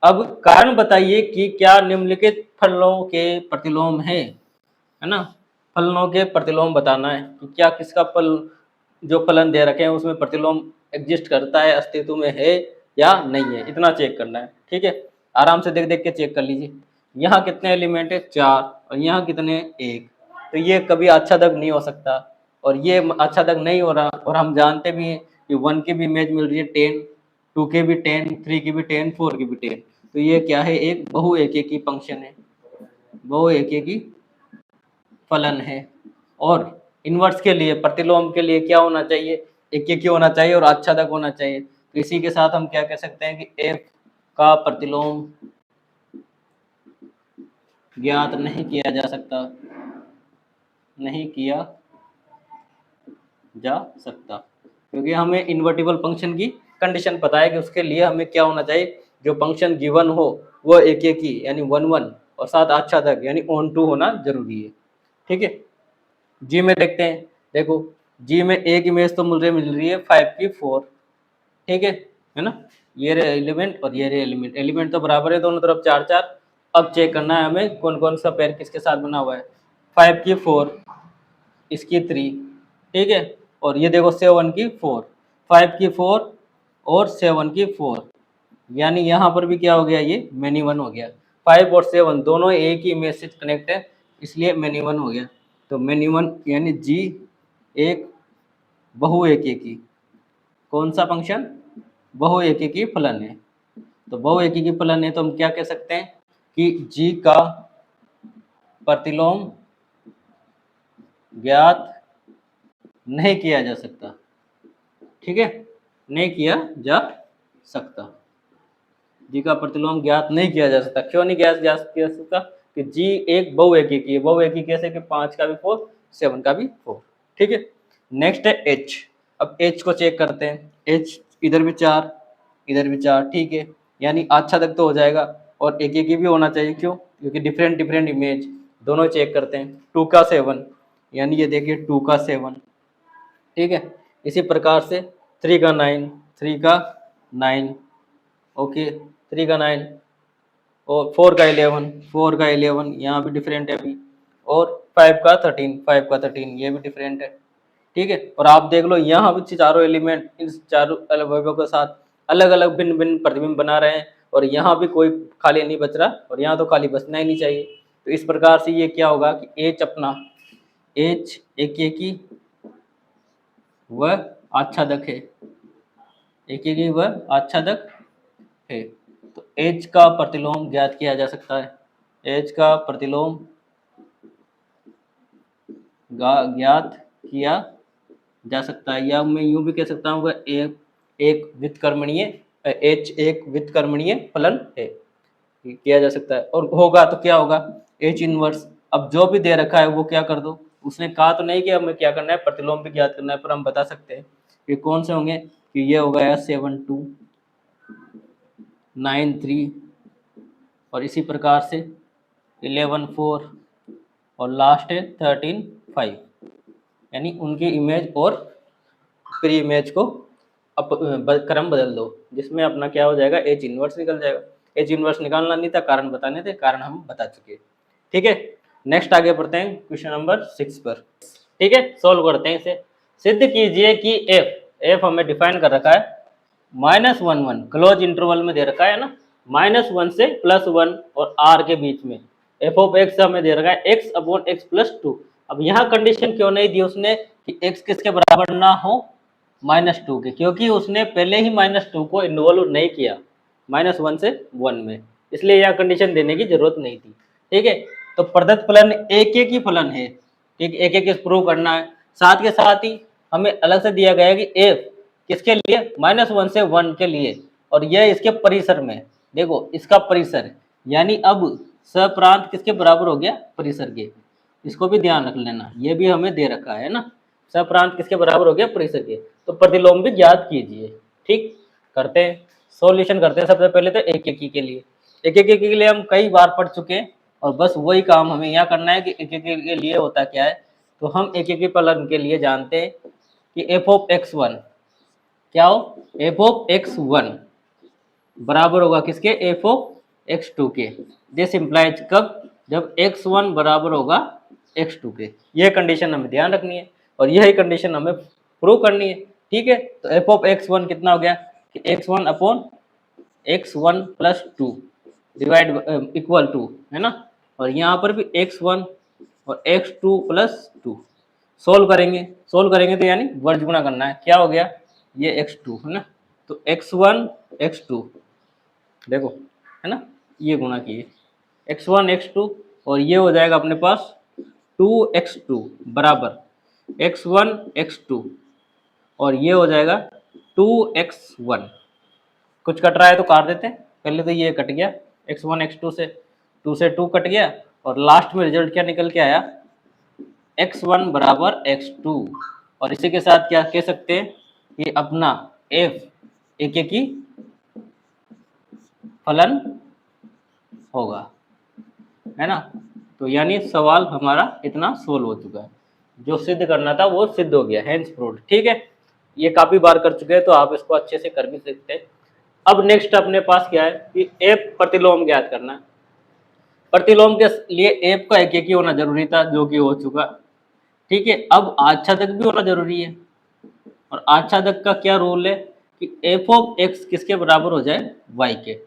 अब कारण बताइए कि क्या निम्नलिखित फलनों के प्रतिलोम है ना। फलनों के प्रतिलोम बताना है कि क्या किसका फल, जो फलन दे रखे हैं उसमें प्रतिलोम एग्जिस्ट करता है, अस्तित्व में है या नहीं है, इतना चेक करना है, ठीक है। आराम से देख देख के चेक कर लीजिए। यहाँ कितने एलिमेंट है, 4, और यहाँ कितने, 1। तो ये कभी आच्छादक नहीं हो सकता, और ये आच्छादक नहीं हो रहा, और हम जानते भी हैं कि 1 की भी इमेज मिल रही है 10, 2 की भी 10, 3 की भी 10, 4 की भी 10। तो ये क्या है, एक बहु एकेकी फंक्शन है, बहु एकेकी फलन है। और इनवर्स के लिए, प्रतिलोम के लिए क्या होना चाहिए, एक होना चाहिए और आच्छादक होना चाहिए। तो इसी के साथ हम क्या कह सकते हैं कि एफ का प्रतिलोम ज्ञात नहीं किया जा सकता, नहीं किया जा सकता, क्योंकि हमें इन्वर्टिबल फंक्शन की कंडीशन पता है कि उसके लिए हमें क्या होना चाहिए, जो फंक्शन गिवन हो वो एक ही यानी 1 1 और साथ आच्छादक यानी ऑन टू होना जरूरी है, ठीक है। जी में देखते हैं, देखो जी में एक इमेज तो मिल रही है 5 की 4, ठीक है ना। ये रहे एलिमेंट और ये रहे एलिमेंट, एलिमेंट तो बराबर है दोनों तरफ 4 4। अब चेक करना है हमें कौन कौन सा पेयर किसके साथ बना हुआ है, 5 की 4, इसकी 3, ठीक है। और ये देखो 7 की 4, 5 की 4 और 7 की 4, यानी यहाँ पर भी क्या हो गया, ये मैनी 1 हो गया। 5 और 7 दोनों एक ही इमेज से कनेक्ट है, इसलिए मैनी 1 हो गया। तो मैनी 1 यानी जी एक बहु एकेकी, कौन सा फंक्शन, बहु एकेकी फलन है। तो बहु एकेकी फलन है तो हम क्या कह सकते हैं कि जी का प्रतिलोम ज्ञात नहीं किया जा सकता, ठीक है, नहीं किया जा सकता। जी का प्रतिलोम ज्ञात नहीं किया जा सकता, क्यों नहीं किया जा सकता, कि जी एक बहु एकेकी है। बहु एकेकी कैसे कि 5 का भी 4, 7 का भी 4, ठीक है। नेक्स्ट है एच। अब एच को चेक करते हैं, एच इधर भी 4, इधर भी 4, ठीक है, यानी आच्छादक तो हो जाएगा और एकेकी भी होना चाहिए, क्यों, क्योंकि डिफरेंट डिफरेंट इमेज, दोनों चेक करते हैं। 2 का 7 यानी ये देखिए 2 का 7, ठीक है। इसी प्रकार से 3 का 9, 3 का 9, ओके, 3 का 9 और 4 का 11, 4 का 11 यहाँ भी डिफरेंट है अभी, और 5 का 13, 5 का 13 ये भी डिफरेंट है, ठीक है। और आप देख लो यहाँ भी चारों एलिमेंट इन चारों अवयवों के साथ अलग अलग भिन्न भिन्न प्रतिबिंब बना रहे हैं, और यहाँ भी कोई खाली नहीं बच रहा, और यहाँ तो खाली बचना ही नहीं चाहिए। तो इस प्रकार से ये क्या होगा कि एच अपना, एच एकेकी व आच्छादक है, एकेकी व आच्छादक है। तो एच का प्रतिलोम ज्ञात किया जा सकता है, एच का प्रतिलोम ज्ञात किया जा सकता है, या मैं यूं भी कह सकता हूँ कि एक व्युत्क्रमणीय, एच एक व्युत्क्रमणीय फलन है, किया जा सकता है। और होगा तो क्या होगा, एच इनवर्स। अब जो भी दे रखा है वो क्या कर दो, उसने कहा तो नहीं कि हमें क्या करना है, प्रतिलोम भी ज्ञात करना है, पर हम बता सकते हैं कि कौन से होंगे, कि ये हो गया 7 2, 9 3, और इसी प्रकार से 11 4, और लास्ट है 13 5, यानी उनकी इमेज और प्री इमेज को क्रम बदल दो, जिसमें अपना क्या हो जाएगा, एच इनवर्स निकल जाएगा। एच इनवर्स निकालना नहीं था, कारण बताने थे, कारण हम बता चुके, ठीक है। नेक्स्ट आगे बढ़ते हैं क्वेश्चन नंबर 6 पर, ठीक है, सोल्व करते हैं इसे। सिद्ध कीजिए कि एफ, एफ हमें डिफाइन कर रखा है -1 1 क्लोज इंटरवल में दे रखा है ना, -1 से +1 और r के बीच में एफ ऑफ एक्स हमें दे रखा है x/x+2। अब यहाँ कंडीशन क्यों नहीं दी उसने कि x किसके बराबर ना हो, -2 के, क्योंकि उसने पहले ही -2 को इन्वॉल्व नहीं किया -1 से 1 में, इसलिए यह कंडीशन देने की जरूरत नहीं थी, ठीक है। तो प्रदत्त फलन एक एक ही फलन है, ठीक, एक एक प्रूव करना है। साथ के साथ ही हमें अलग से दिया गया है कि एफ किसके लिए, -1 से 1 के लिए, और यह इसके परिसर में, देखो इसका परिसर, यानी अब सप्रांत किसके बराबर हो गया, परिसर के, इसको भी ध्यान रख लेना, ये भी हमें दे रखा है ना, सप्रांत किसके बराबर हो गया, परिसर के। तो प्रतिलोम भी ज्ञात कीजिए, ठीक, करते हैं, सॉल्यूशन करते हैं। सबसे पहले तो एक एक के लिए, एक एक के लिए हम कई बार पढ़ चुके हैं, और बस वही काम हमें यहाँ करना है कि एक एक के लिए होता क्या है। तो हम एक एक फलन के लिए जानते हैं कि एफ ऑफ x1 क्या हो, एफ ऑफ x1 बराबर होगा किसके, एफ ऑफ x2 के। दिस इम्प्लाइज कब, जब x1 बराबर होगा x2 के। यह कंडीशन हमें ध्यान रखनी है, और यही कंडीशन हमें प्रूव करनी है, ठीक है। तो एफ ऑफ x1 कितना हो गया कि x1 upon x1 plus 2 divide equal to, है ना, और यहाँ पर भी x1 और x2 प्लस 2 सोल्व करेंगे तो यानी वर्ग गुणा करना है, क्या हो गया, ये x2 है ना, तो x1 x2 देखो, है ना, ये गुणा किए x1 x2, और ये हो जाएगा अपने पास 2x2 बराबर x1 x2, और ये हो जाएगा 2x1। कुछ कट रहा है तो काट देते हैं, पहले तो ये कट गया x1 x2 से, 2 से 2 कट गया, और लास्ट में रिजल्ट क्या निकल के आया, x1 बराबर x2, और इसी के साथ क्या कह सकते हैं कि अपना f एक एक ही फलन होगा, है ना। तो यानी सवाल हमारा इतना सोल्व हो चुका है, जो सिद्ध करना था वो सिद्ध हो गया, हेंस प्रूव्ड, ठीक है। ये काफी बार कर चुके हैं तो आप इसको अच्छे से कर भी सकते हैं। अब नेक्स्ट अपने पास क्या है कि एफ प्रतिलोम ज्ञात करना है। प्रतिलोम के लिए एफ का एक ही होना जरूरी था, जो कि हो चुका, ठीक है। अब आच्छादक भी होना जरूरी है, और आच्छादक का क्या रूल है कि एफ ऑफ एक्स किसके बराबर हो जाए, वाई के,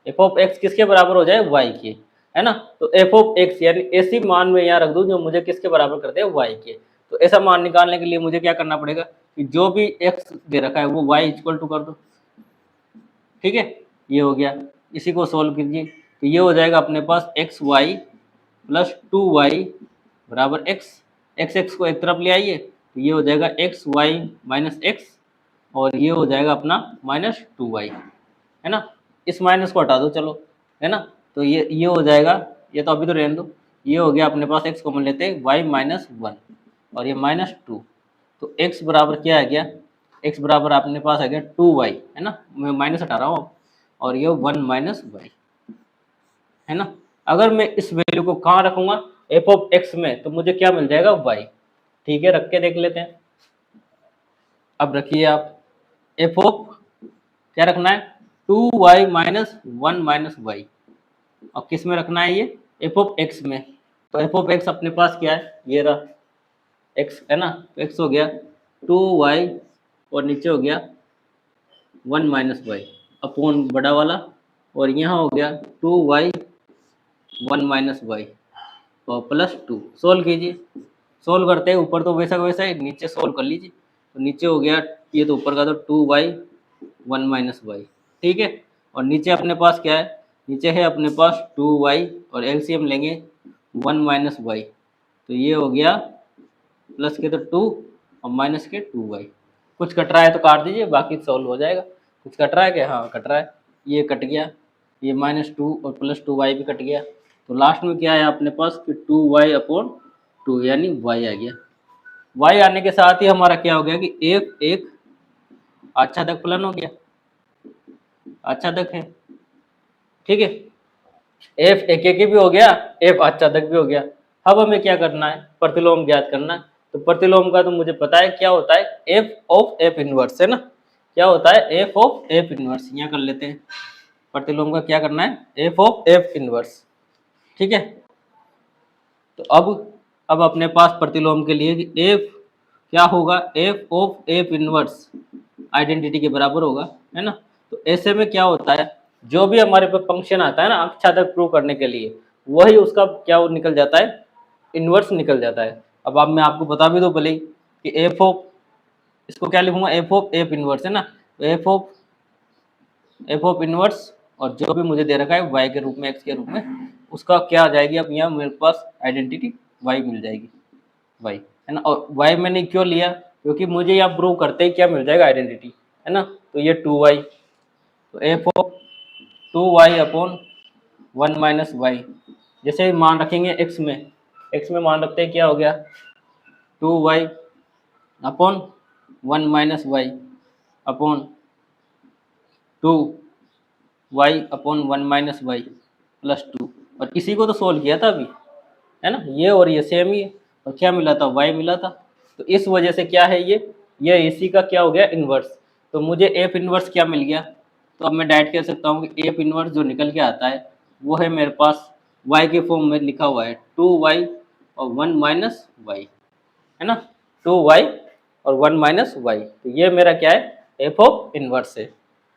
एफ ऑफ एक्स किसके बराबर हो जाए, वाई के, है ना। तो एफ ऑफ एक्स यानी ऐसी मान में यहाँ रख दूं जो मुझे किसके बराबर कर दे, वाई के। तो ऐसा मान निकालने के लिए मुझे क्या करना पड़ेगा कि जो भी एक्स दे रखा है वो वाई इक्वल टू कर दो, ठीक है, ये हो गया। इसी को सोल्व कीजिए, तो ये हो जाएगा अपने पास एक्स वाई प्लस 2y बराबर एक्स, एक्स को एक तरफ ले आइए, तो ये हो जाएगा एक्स वाई माइनस एक्स, और ये हो जाएगा अपना -2y, है ना। इस माइनस को हटा दो चलो, है ना, तो ये हो जाएगा, ये तो अभी तो रहने दो, ये हो गया अपने पास x कॉमन लेते हैं y-1 और ये -2, तो x बराबर क्या आ गया, x बराबर अपने पास आ गया 2y, है ना, मैं माइनस हटा रहा हूँ, और ये 1 - y, है ना। अगर मैं इस वैल्यू को कहाँ रखूंगा, एफ ऑफ एक्स में, तो मुझे क्या मिल जाएगा, y, ठीक है, रख के देख लेते हैं। अब रखिए आप, एफ ऑफ क्या रखना है, 2y - 1 - y, और किस में रखना है, ये एफ ऑफ एक्स में। तो एफ ऑफ एक्स अपने पास क्या है, ये रहा एक्स, है ना, तो एक्स हो गया 2y, और नीचे हो गया 1 - y अपॉन बड़ा वाला, और यहाँ हो गया 2y 1 - y और +2। सोल्व कीजिए, सोल्व करते हैं, ऊपर तो वैसा वैसा है, नीचे सोल्व कर लीजिए, तो नीचे हो गया, ये तो ऊपर का तो 2y 1 - y, ठीक है, और नीचे अपने पास क्या है, नीचे है अपने पास 2y, और एलसीएम लेंगे 1 - y, तो ये हो गया प्लस के तो 2 और माइनस के 2y। कुछ कट रहा है तो काट दीजिए, बाकी सोल्व हो जाएगा। कुछ कट रहा है क्या, हाँ कट रहा है, ये कट गया, ये -2 और +2y भी कट गया, तो लास्ट में क्या है अपने पास कि 2y/2 यानी y आ गया। y आने के साथ ही हमारा क्या हो गया कि f एक आच्छादक फलन हो गया, आच्छादक है, ठीक है, f एक भी हो गया, f आच्छादक भी हो गया। अब हमें क्या करना है, प्रतिलोम ज्ञात करना है। तो प्रतिलोम का तो मुझे पता है क्या होता है, f ऑफ f इनवर्स, है ना, क्या होता है, f ऑफ f इनवर्स, यहाँ कर लेते हैं। प्रतिलोम का क्या करना है, f ऑफ f इनवर्स, ठीक है। तो अब अपने पास प्रतिलोम के लिए f क्या होगा, f of f inverse identity के बराबर होगा, है ना। तो ऐसे में क्या होता है, जो भी हमारे पास फंक्शन आता है ना आच्छादक प्रूव करने के लिए, वही उसका क्या वो निकल जाता है, इनवर्स निकल जाता है। अब मैं आपको बता भी दो भले ही कि f ऑफ, इसको क्या लिखूंगा, f ऑफ f इनवर्स, है ना, तो f ऑफ इनवर्स, और जो भी मुझे दे रखा है y के रूप में, x के रूप में, उसका क्या आ जाएगी, अब यहाँ मेरे पास आइडेंटिटी y मिल जाएगी, y है ना। और y मैंने क्यों लिया, क्योंकि मुझे यहाँ प्रूव करते ही क्या मिल जाएगा, आइडेंटिटी, है ना। तो ये 2y, तो F of 2y upon 1 minus Y, जैसे मान रखेंगे x में मान रखते हैं, क्या हो गया 2y upon 1 minus Y upon 2y upon 1 minus Y plus 2। और इसी को तो सोल्व किया था अभी, है ना, ये और ये सेम ही है, और क्या मिला था, y मिला था। तो इस वजह से क्या है, ये इसी का क्या हो गया, इन्वर्स। तो मुझे एफ इन्वर्स क्या मिल गया, तो अब मैं डायरेक्ट कह सकता हूँ कि एफ इन्वर्स जो निकल के आता है वो है मेरे पास y के फॉर्म में लिखा हुआ है 2y और 1 माइनस वाई, है ना, 2y और 1 माइनस वाई। तो ये मेरा क्या है, एफ ऑफ इन्वर्स है।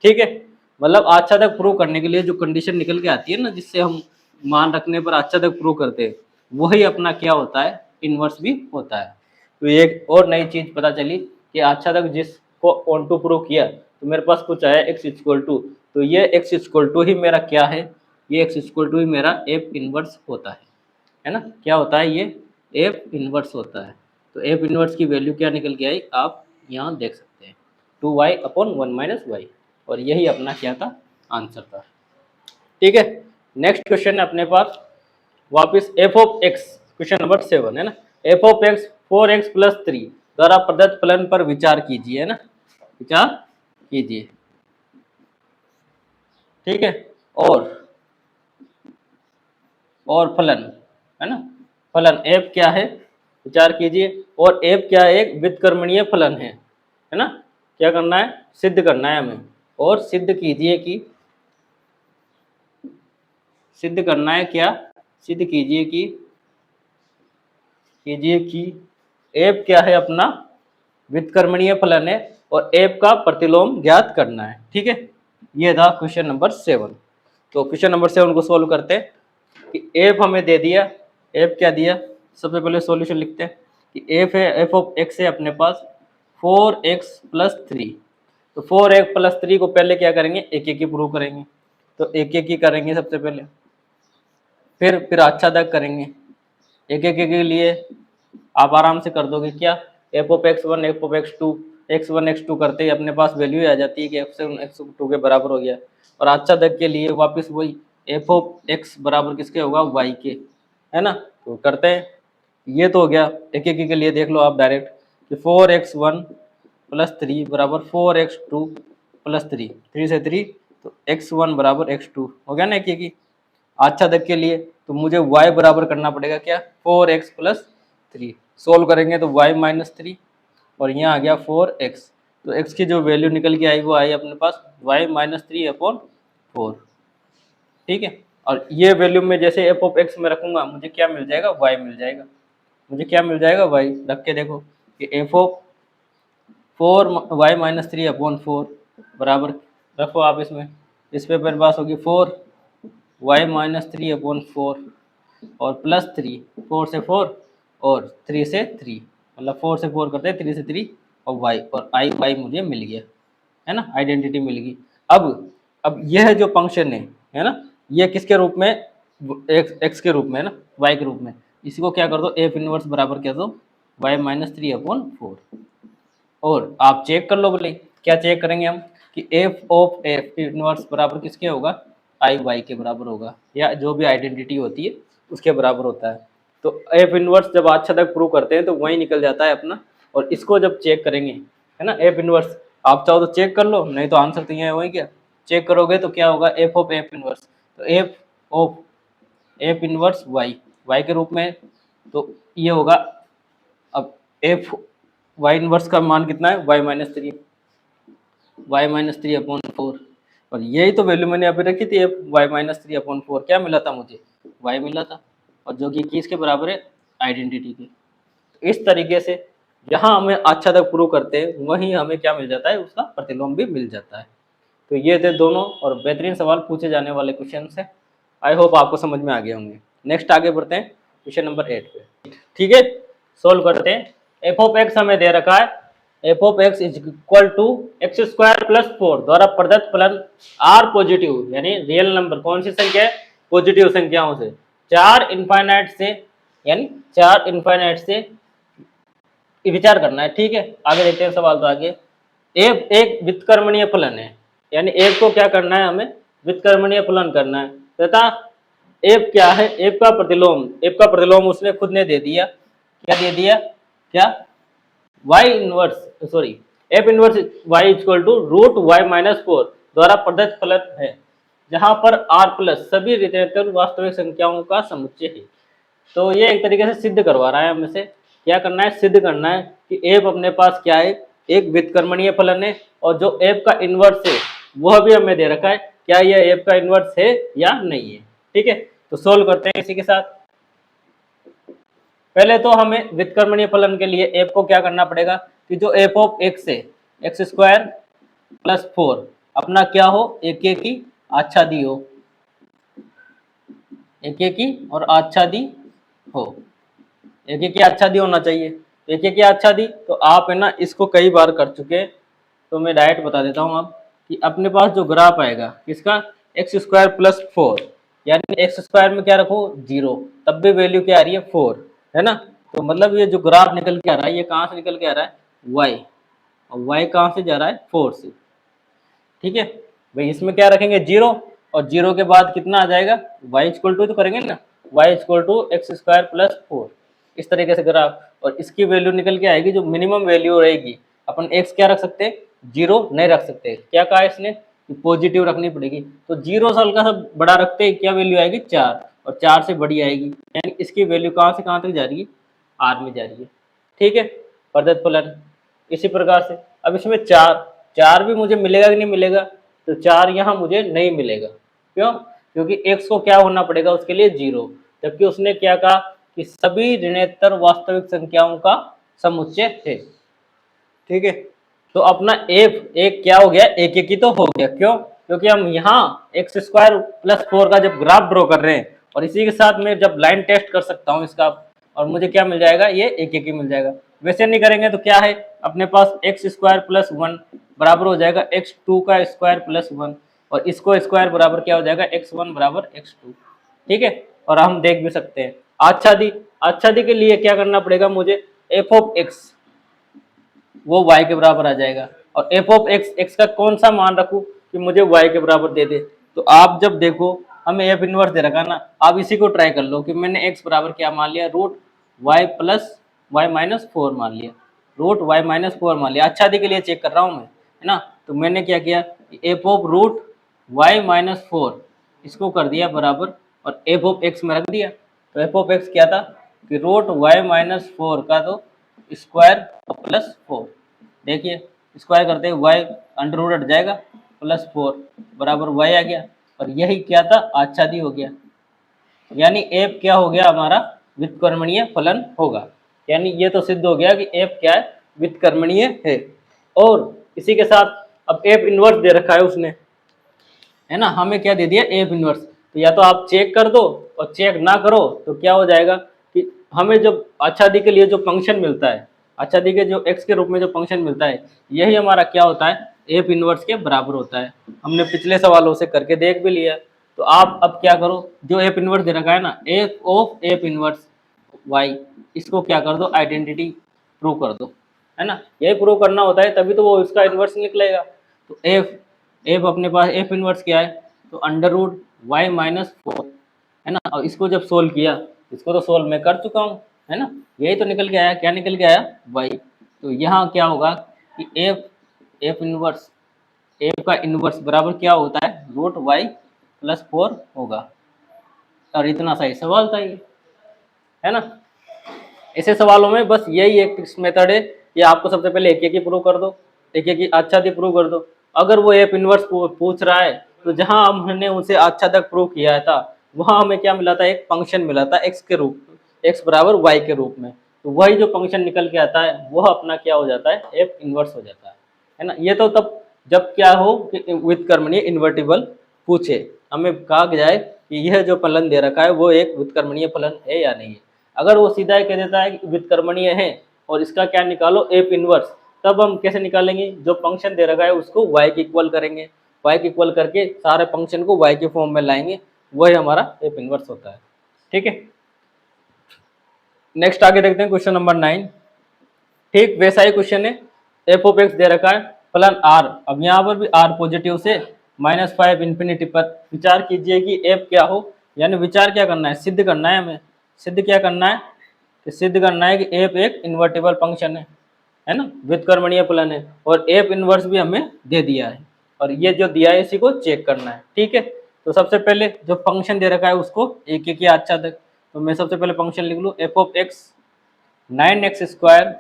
ठीक है, मतलब अच्छा तक प्रूव करने के लिए जो कंडीशन निकल के आती है ना, जिससे हम मान रखने पर अच्छा तक प्रूव करते हैं, वही अपना क्या होता है, इन्वर्स भी होता है। तो एक और नई चीज पता चली कि अच्छा तक जिसको ऑन टू प्रूव किया तो मेरे पास कुछ आया x इक्वल टू, तो ये x इक्वल टू ही मेरा क्या है, ये x इक्वल टू ही मेरा एफ इन्वर्स होता है ना। क्या होता है, ये एफ इन्वर्स होता है। तो एफ इन्वर्स की वैल्यू क्या निकल के आई, आप यहाँ देख सकते हैं 2y अपॉन 1 माइनस वाई, और यही अपना क्या था, आंसर था। ठीक है, नेक्स्ट क्वेश्चन है अपने पास वापस F of x, question number 7 है ना। F of x 4x plus 3 द्वारा प्रदत्त फलन पर विचार कीजिए, है ना, विचार कीजिए। ठीक है, और फलन, है ना, फलन एफ क्या है, विचार कीजिए। और एफ क्या है, एक व्युत्क्रमणीय फलन है ना। क्या करना है, सिद्ध करना है हमें, और सिद्ध कीजिए कि, सिद्ध करना है क्या, सिद्ध कीजिए कि एफ क्या है, अपना व्युत्क्रमणीय फलन है, और एफ का प्रतिलोम ज्ञात करना है। ठीक है, ये था क्वेश्चन नंबर 7। तो क्वेश्चन नंबर 7 को सोल्व करते हैं कि एफ हमें दे दिया, एफ क्या दिया, सबसे पहले सॉल्यूशन लिखते हैं कि एफ है, एफ ऑफ एक्स है अपने पास 4x प्लस 3। तो 4x प्लस 3 को पहले क्या करेंगे, एक एक ही प्रूव करेंगे। तो एक एक ही करेंगे सबसे पहले, फिर अच्छा तक करेंगे। एक एक के लिए आप आराम से कर दोगे, क्या F of x 1 F of x 2 x1 x2 करते ही अपने पास वैल्यू आ जाती है कि x1 x2 के बराबर हो गया। और अच्छा तक के लिए वापस वही एफ ऑफ एक्स बराबर किसके होगा, y के, है ना। तो करते हैं, ये तो हो गया। एक एक के लिए देख लो आप डायरेक्ट कि 4x1 प्लस 3 बराबर 4x2 प्लस 3, 3 से 3 तो x1 बराबर x2 हो गया ना। एक ही अच्छा तक के लिए तो मुझे y बराबर करना पड़ेगा क्या, 4x प्लस 3। सोल्व करेंगे तो y माइनस 3 और यहाँ आ गया 4x। तो x की जो वैल्यू निकल के आई वो आई अपने पास y माइनस 3 अपॉन 4। ठीक है, और ये वैल्यू में जैसे एफ ऑफ एक्स में रखूंगा मुझे क्या मिल जाएगा, y मिल जाएगा। मुझे क्या मिल जाएगा, y। रख के देखो कि F of 4y minus 3 upon 4 बराबर, रखो आप इसमें, इस पे मेरे पास होगी 4y माइनस 3 अपॉन 4 और प्लस 3, 4 से 4 और 3 से 3, मतलब 4 से 4 करते हैं, 3 से 3 और y, और y मुझे मिल गया, है ना, आइडेंटिटी मिल गई। अब यह जो फंक्शन है ना, ये किसके रूप में, x के रूप में, है ना, y के रूप में। इसी को क्या कर दो, एफ इनवर्स बराबर कह दो y माइनस 3 अपॉन 4। और आप चेक कर लो, बोले क्या चेक करेंगे हम कि एफ ऑफ एफ इनवर्स बराबर किसके होगा, आई वाई के बराबर होगा, या जो भी आइडेंटिटी होती है उसके बराबर होता है। तो एफ इनवर्स जब अच्छा तक प्रूव करते हैं तो वही निकल जाता है अपना। और इसको जब चेक करेंगे, है ना, एफ इनवर्स आप चाहो तो चेक कर लो, नहीं तो आंसर तो यहाँ वही, क्या चेक करोगे तो क्या होगा, एफ ऑफ एफ इनवर्स, तो F of F inverse Y के रूप में, तो ये होगा। अब एफ वाई इनवर्स का मान कितना है, वाई माइनस 3 अपॉन 4। और यही तो वैल्यू मैंने अभी रखी थी, एफ वाई माइनस 3 अपॉन 4, क्या मिला था मुझे, वाई मिला था, और जो कि किसके बराबर है, आइडेंटिटी के। तो इस तरीके से जहां हमें अच्छा तक प्रूव करते हैं वहीं हमें क्या मिल जाता है, उसका प्रतिलोम भी मिल जाता है। तो ये थे दोनों और बेहतरीन सवाल पूछे जाने वाले क्वेश्चन है। आई होप आपको समझ में आ गए होंगे। नेक्स्ट आगे बढ़ते हैं क्वेश्चन नंबर 8 पे। ठीक है, सोल्व करते हैं। एफ ऑफ एक्स हमें दे रखा है, F of X is equal to X square plus 4 द्वारा प्रदत्त फलन आर पॉजिटिव यानी रियल नंबर, कौन सी संख्या है, पॉजिटिव संख्याओं से, 4 इनफाइनाइट से, यानी 4 इनफाइनाइट से विचार करना है। ठीक है, आगे देखते हैं सवाल। तो आगे एफ एक व्युत्क्रमणीय फलन है, यानी एफ को क्या करना है, हमें व्युत्क्रमणीय फलन करना है तथा एफ क्या है, एफ का प्रतिलोम, एफ का प्रतिलोम उसने खुद ने दे दिया। क्या दे दिया, क्या, y inverse sorry F inverse y equal to root Y minus 4 द्वारा प्रदत्त फलन है, जहां पर r प्लस सभी ऋणात्मक वास्तविक संख्याओं का समुच्चय है। तो ये एक तरीके से सिद्ध करवा रहा है हमें से, क्या करना है, सिद्ध करना है कि एफ अपने पास क्या है, एक व्युत्क्रमणीय फलन है, और जो एफ का इनवर्स है वह भी हमें दे रखा है, क्या यह एफ का इनवर्स है या नहीं है। ठीक है, तो सोल्व करते हैं इसी के साथ। पहले तो हमें व्युत्क्रमणीय फलन के लिए एफ को क्या करना पड़ेगा कि जो एफ ऑफ एक्स है, एक्स स्क्वायर प्लस 4 अपना क्या हो, एक एक की आच्छादी हो, एक एक की और आच्छादी हो, एक एक की आच्छादी होना चाहिए। एक एक की आच्छादी तो आप है ना इसको कई बार कर चुके हैं, तो मैं डायरेक्ट बता देता हूँ अब कि अपने पास जो ग्राफ आएगा किसका, एक्स स्क्वायर प्लस 4, यानी एक्स स्क्वायर में क्या रखो 0, तब भी वैल्यू क्या आ रही है 4, है ना। तो मतलब ये जो ग्राफ निकल के आ रहा है ये कहाँ से निकल के आ रहा है, y, और y कहाँ से जा रहा है 4 से। ठीक है भाई, इसमें क्या रखेंगे 0, और 0 के बाद कितना आ जाएगा, y इक्वल टू तो करेंगे ना, y equal to X square plus 4, इस तरीके से ग्राफ, और इसकी वैल्यू निकल के आएगी जो मिनिमम वैल्यू रहेगी। अपन x क्या रख सकते हैं, 0 नहीं रख सकते, क्या कहा इसने कि पॉजिटिव रखनी पड़ेगी, तो 0 से हल्का सा बड़ा रखते हैं, क्या वैल्यू आएगी 4, और 4 से बड़ी आएगी, यानी इसकी वैल्यू कहाँ से कहाँ तक जा रही है, r में जा रही है। ठीक है, प्रदत्त फलन इसी प्रकार से। अब इसमें 4 भी मुझे मिलेगा कि नहीं मिलेगा, तो 4 यहाँ मुझे नहीं मिलेगा, क्यों, क्योंकि x को क्या होना पड़ेगा उसके लिए 0, जबकि उसने क्या कहा कि सभी ऋणोत्तर वास्तविक संख्याओं का समुच्चय है। ठीक है, तो अपना एफ एक क्या हो गया, एक एक ही तो हो गया, क्यों, क्योंकि हम यहाँ एक्स स्क्वायर प्लस 4 का जब ग्राफ ड्रॉ कर रहे हैं, और इसी के साथ मैं जब लाइन टेस्ट कर सकता हूँ इसका, और मुझे क्या मिल जाएगा, ये एक एक ही मिल जाएगा। वैसे नहीं करेंगे तो क्या है, अपने पास एक्स स्क्वायर प्लस 1 बराबर हो जाएगा x2 का स्क्वायर प्लस 1, और इसको स्क्वायर बराबर क्या हो जाएगा, x1 बराबर x2। ठीक है, और हम देख भी सकते हैं आच्छादी, आच्छादी के लिए क्या करना पड़ेगा मुझे, एफ ऑफ एक्स वो y के बराबर आ जाएगा, और एफ ऑफ एक्स का कौन सा मान रखूं कि मुझे y के बराबर दे दे। तो आप जब देखो हमें एफ इनवर्स दे रखा ना, आप इसी को ट्राई कर लो कि मैंने x बराबर क्या मान लिया, root y plus Y minus 4 मान लिया, रूट y माइनस 4 मान लिया, आच्छादी के लिए चेक कर रहा हूँ मैं, है ना। तो मैंने क्या किया, F of root y minus 4 इसको कर दिया बराबर, और एफ ऑफ एक्स में रख दिया। तो एफ ऑफ एक्स क्या था कि रूट y माइनस 4 का तो स्क्वायर प्लस 4, देखिए स्क्वायर करते हैं y अंडर रूट हट जाएगा, प्लस 4 बराबर y आ गया, और यही क्या था, आच्छादी हो गया, यानी f क्या हो गया हमारा, व्युत्क्रमणीय फलन होगा। यानी ये तो सिद्ध हो गया कि f क्या है, व्युत्क्रमणीय है। और इसी के साथ अब f इनवर्स दे रखा है उसने, है ना, हमें क्या दे दिया, f इनवर्स। तो या तो आप चेक कर दो, और चेक ना करो तो क्या हो जाएगा कि हमें जब आच्छादी के लिए जो फंक्शन मिलता है, आच्छादी के जो x के रूप में जो फंक्शन मिलता है, यही हमारा क्या होता है, f इनवर्स के बराबर होता है। हमने पिछले सवालों से करके देख भी लिया। तो आप अब क्या करो, जो f इनवर्स दे रखा है ना, f of f inverse y, इसको क्या कर दो, आइडेंटिटी प्रूव कर दो, है ना, यही प्रूव करना होता है, तभी तो वो इसका इनवर्स निकलेगा। तो f अपने पास f इनवर्स क्या है, तो अंडर रूट y माइनस 4, है ना, और इसको जब सोल्व किया, इसको तो सोल्व मैं कर चुका हूँ, है ना, यही तो निकल के आया, क्या निकल के आया, y। तो यहाँ क्या होगा कि f इनवर्स, f का इनवर्स बराबर क्या होता है, रूट y प्लस 4 होगा। और इतना सही सवाल था ये, है ना। ऐसे सवालों में बस यही एक मेथड है, ये आपको सबसे पहले एक एक ही प्रूव कर दो, एक एक ही आच्छादी प्रूव कर दो। अगर वो एफ इनवर्स पूछ रहा है, तो जहां हमने उसे आच्छादक प्रूव किया था, वहां हमें क्या मिला था, एक फंक्शन मिला था एक्स के रूप, एक्स बराबर वाई के रूप में। तो वही जो फंक्शन निकल के आता है वह अपना क्या हो जाता है, एफ इनवर्स हो जाता है ना। ये तो तब जब क्या हो कि व्युत्क्रमणीय इन्वर्टिबल पूछे, हमें कहा जाए कि यह जो फलन दे रखा है वो एक व्युत्क्रमणीय फलन है या नहीं है। अगर वो सीधा ही कह देता है कि व्युत्क्रमणीय है और इसका क्या निकालो, एफ इनवर्स, तब हम कैसे निकालेंगे, जो फंक्शन दे रखा है उसको y के इक्वल करेंगे, y के इक्वल करके सारे फंक्शन को y के फॉर्म में लाएंगे, वही हमारा एफ इनवर्स होता है। ठीक है, नेक्स्ट आगे देखते हैं क्वेश्चन नंबर 9। ठीक वैसा ही क्वेश्चन है, एफ ऑफ एक्स दे रखा है फलन आर। अब यहाँ पर भी आर पॉजिटिव से -5 इंफिनिटी पर विचार कीजिए कि एफ क्या हो, यानी विचार क्या करना है, सिद्ध करना है हमें। सिद्ध क्या करना है, कि सिद्ध करना है कि एफ एक इन्वर्टिबल फंक्शन है ना, व्युत्क्रमणीय फलन है, और एफ इनवर्स भी हमें दे दिया है, और ये जो दिया है इसी को चेक करना है। ठीक है, तो सबसे पहले जो फंक्शन दे रखा है उसको एक एक या अच्छा तक, तो मैं सबसे पहले फंक्शन लिख लूँ, F of x 9x²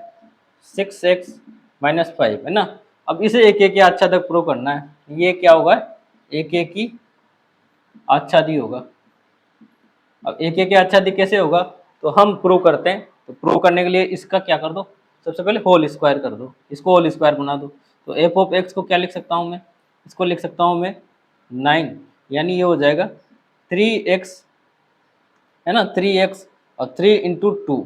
6x -5 है ना। अब इसे एक एक अच्छा तक प्रूव करना है, ये क्या होगा, एक एक की आच्छादी होगा। अब एक एक आच्छादी कैसे होगा, तो हम प्रूव करते हैं, तो प्रूव करने के लिए इसका क्या कर दो, सबसे पहले होल स्क्वायर कर दो, इसको होल स्क्वायर बना दो। तो एफ ऑफ एक्स को क्या लिख सकता हूँ मैं, इसको लिख सकता हूँ मैं 9, यानी ये हो जाएगा 3x है ना, 3x और 3 इंटू 2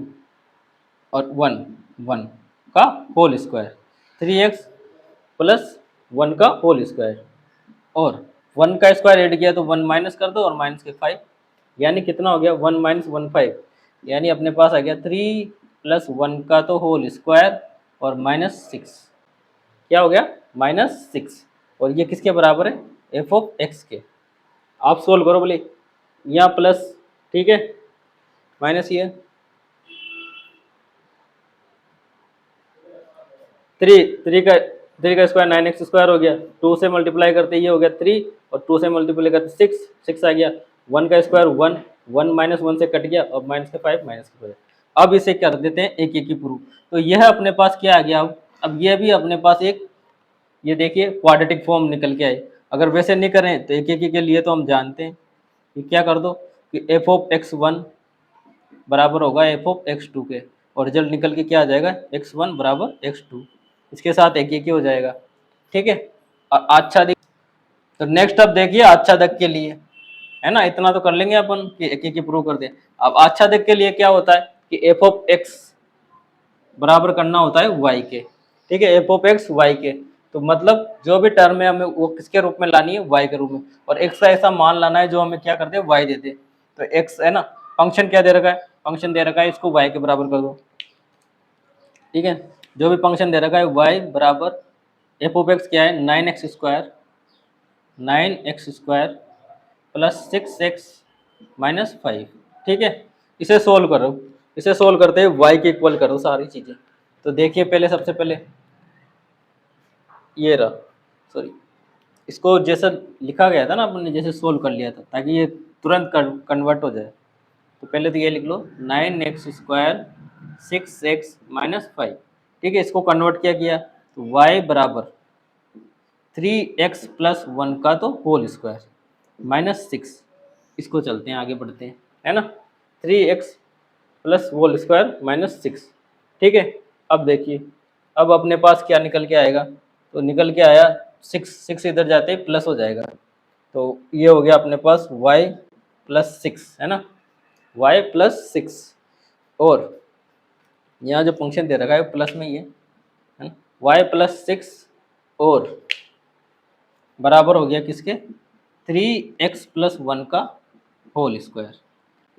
और 1 का होल स्क्वायर, 3x प्लस 1 का होल स्क्वायर, और 1 का स्क्वायर ऐड किया तो 1 माइनस कर दो और माइनस के 5, यानी कितना हो गया 1 माइनस 1 5, यानी अपने पास आ गया 3 प्लस 1 का तो होल स्क्वायर और -6, क्या हो गया -6, और ये किसके बराबर है, एफ ऑफ एक्स के। आप सोल्व करो बोले, यहाँ प्लस, ठीक है, माइनस ये 3 का स्क्वायर 9x² हो गया, 2 से मल्टीप्लाई करते ये हो गया 3, और 2 से मल्टीप्लाई करते 6 आ गया, 1 का स्क्वायर 1, 1 माइनस 1 से कट गया, और माइनस के 5 माइनस के 5। अब इसे कर देते हैं एक एक की प्रूफ। तो यह अपने पास क्या आ गया, अब यह भी अपने पास एक, ये देखिए क्वाड्रेटिक फॉर्म निकल के आए। अगर वैसे नहीं करें तो एक एक के लिए तो हम जानते हैं कि क्या कर दो, कि एफ ऑफ x1 बराबर होगा एफ ऑफ x2 के, और रिजल्ट निकल के क्या आ जाएगा, x1 बराबर x2, इसके साथ एक ही हो जाएगा। ठीक है, और आच्छादित, तो नेक्स्ट अब देखिए आच्छादक के लिए, है ना, इतना तो कर लेंगे अपन कि एक ही प्रूव कर दे। अब आच्छादक के लिए क्या होता है कि एफ ऑफ एक्स बराबर करना होता है वाई के। ठीक है, एफ ऑफ एक्स वाई के, तो मतलब जो भी टर्म है हमें वो किसके रूप में लानी है, वाई के रूप में, और एक्स का ऐसा मान लाना है जो हमें क्या करते हैं, वाई देते। तो एक्स है ना, फंक्शन क्या दे रखा है, फंक्शन दे रखा है, इसको वाई के बराबर कर दो। ठीक है, जो भी फंक्शन दे रखा है वाई बराबर एफ ऑफ एक्स क्या है, 9x² प्लस 6x -5। ठीक है, इसे सोल्व करो, इसे सोल्व करते हैं वाई के इक्वल करो सारी चीज़ें। तो देखिए पहले सबसे पहले ये रहा, सॉरी, इसको जैसा लिखा गया था ना अपन ने, जैसे सोल्व कर लिया था ताकि ये तुरंत कन्वर्ट हो जाए। तो पहले तो ये लिख लो 9x² 6x -5। ठीक है, इसको कन्वर्ट क्या किया, तो y बराबर 3x प्लस 1 का तो होल स्क्वायर -6, इसको चलते हैं आगे बढ़ते हैं, है ना, 3x प्लस होल स्क्वायर -6। ठीक है, अब देखिए, अब अपने पास क्या निकल के आएगा, तो निकल के आया 6 इधर जाते ही प्लस हो जाएगा, तो ये हो गया अपने पास y प्लस 6, है ना, y प्लस 6, और यहाँ जो फंक्शन दे रखा है प्लस में ही है ना, y प्लस 6 और बराबर हो गया किसके, 3x प्लस 1 का होल स्क्वायर।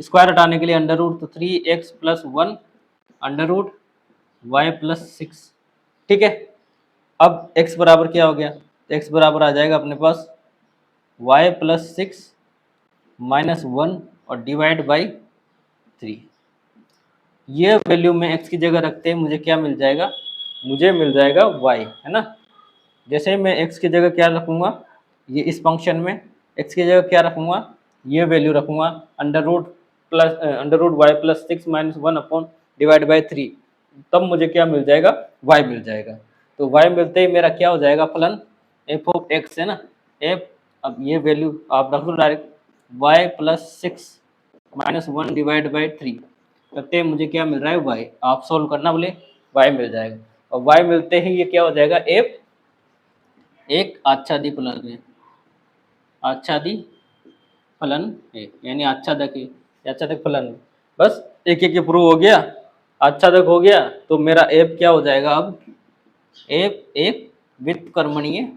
स्क्वायर हटाने के लिए अंडर रूट, तो 3x plus 1 under root y plus 6। ठीक है, अब x बराबर क्या हो गया, तो x बराबर आ जाएगा अपने पास y प्लस 6 -1 और डिवाइड बाई 3। ये वैल्यू में x की जगह रखते हैं, मुझे क्या मिल जाएगा, मुझे मिल जाएगा y, है ना। जैसे ही मैं x की जगह क्या रखूँगा, ये इस फंक्शन में x की जगह क्या रखूँगा, ये वैल्यू रखूँगा under root y plus 6 -1 upon divide by 3, तब मुझे क्या मिल जाएगा, y मिल जाएगा। तो y मिलते ही मेरा क्या हो जाएगा फलन f ऑफ x, है ना, f, अब ये वैल्यू आप रख दो direct, y plus 6 -1 divide by 3 करते मुझे क्या मिल रहा है, y, आप सोल्व करना बोले y मिल जाएगा, और y मिलते ही ये क्या हो जाएगा, f एक आच्छादी फलन है, आच्छादी फलन है, यानी आच्छादक है, आच्छादक फलन है। बस एक एक प्रूव हो गया, आच्छादक हो गया, तो मेरा एफ क्या हो जाएगा, अब एफ एक व्युत्क्रमणीय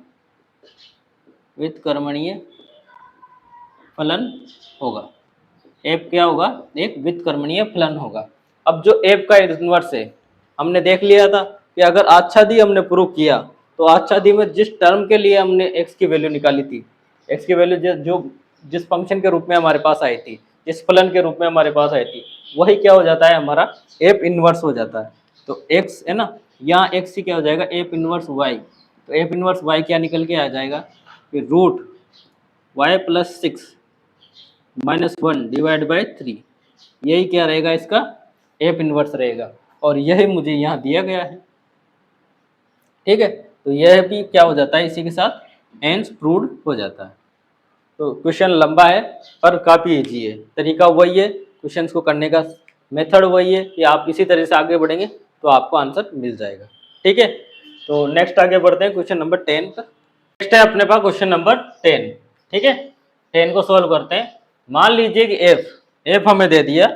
फलन होगा। एफ क्या होगा, एक व्युत्क्रमणीय फलन होगा। अब जो एफ का इनवर्स है, हमने देख लिया था कि अगर आच्छादी हमने प्रूव किया तो आच्छादी में जिस टर्म के लिए हमने एक्स की वैल्यू निकाली थी, एक्स की वैल्यू जो जिस फंक्शन के रूप में हमारे पास आई थी, जिस फलन के रूप में हमारे पास आई थी, वही क्या हो जाता है, हमारा एफ इनवर्स हो जाता है। तो एक्स है ना, यहाँ एक्स ही क्या हो जाएगा, एफ इनवर्स वाई। तो एफ इनवर्स वाई क्या निकल के आ जाएगा कि root Y plus 6 minus 1 divide by 3, यही क्या रहेगा, इसका एफ इनवर्स रहेगा। और यही मुझे यहाँ दिया गया है। ठीक है, तो यह भी क्या हो जाता है, इसी के साथ हेंस प्रूव्ड हो जाता है। तो क्वेश्चन लंबा है पर काफ़ी ईजी है, तरीका वही है, क्वेश्चन को करने का मेथड वही है कि आप इसी तरह से आगे बढ़ेंगे तो आपको आंसर मिल जाएगा। ठीक है, तो नेक्स्ट आगे बढ़ते हैं क्वेश्चन नंबर 10 पर। नेक्स्ट है अपने पास क्वेश्चन नंबर 10। ठीक है, 10 को सॉल्व करते हैं। मान लीजिए कि एफ हमें दे दिया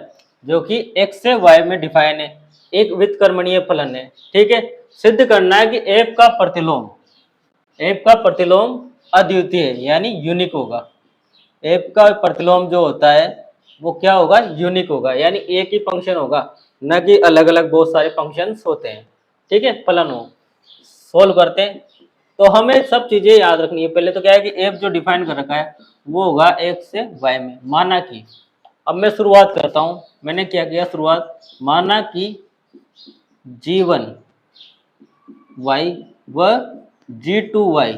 जो कि एक्स से वाई में डिफाइन है, एक व्युत्क्रमणीय फलन है। ठीक है, सिद्ध करना है कि एफ का प्रतिलोम अद्वितीय है, यानी यूनिक होगा। एफ का प्रतिलोम जो होता है वो क्या होगा, यूनिक होगा, यानी एक ही फंक्शन होगा, न कि अलग अलग बहुत सारे फंक्शंस होते हैं। ठीक है, फलन हो। सोल्व करते हैं तो हमें सब चीजें याद रखनी है। पहले तो क्या है कि एफ जो डिफाइन कर रखा है वो होगा एक्स से वाई में। माना कि, अब मैं शुरुआत करता हूं, मैंने क्या किया शुरुआत, माना कि g1 y व g2 y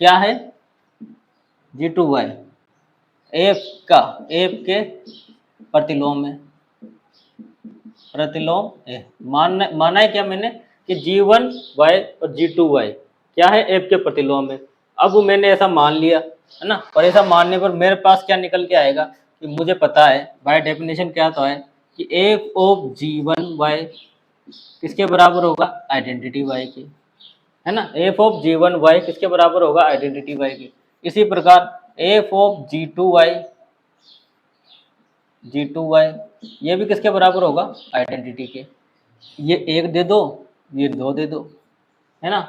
क्या है, g2 y एफ के प्रतिलोम है, है। माना है क्या मैंने कि g1 y और g2 y क्या है, एफ के प्रतिलोम है। अब मैंने ऐसा मान लिया है ना, और ऐसा मानने पर मेरे पास क्या निकल के आएगा कि मुझे पता है बाय डेफिनेशन क्या तो है कि एफ ऑफ g1 y किसके बराबर होगा, आइडेंटिटी y की, है ना। एफ ऑफ g1 y किसके बराबर होगा, आइडेंटिटी y की। इसी प्रकार एफ ऑफ g2 y ये भी किसके बराबर होगा, आइडेंटिटी के। ये एक दे दो, ये दो दे दो, है ना।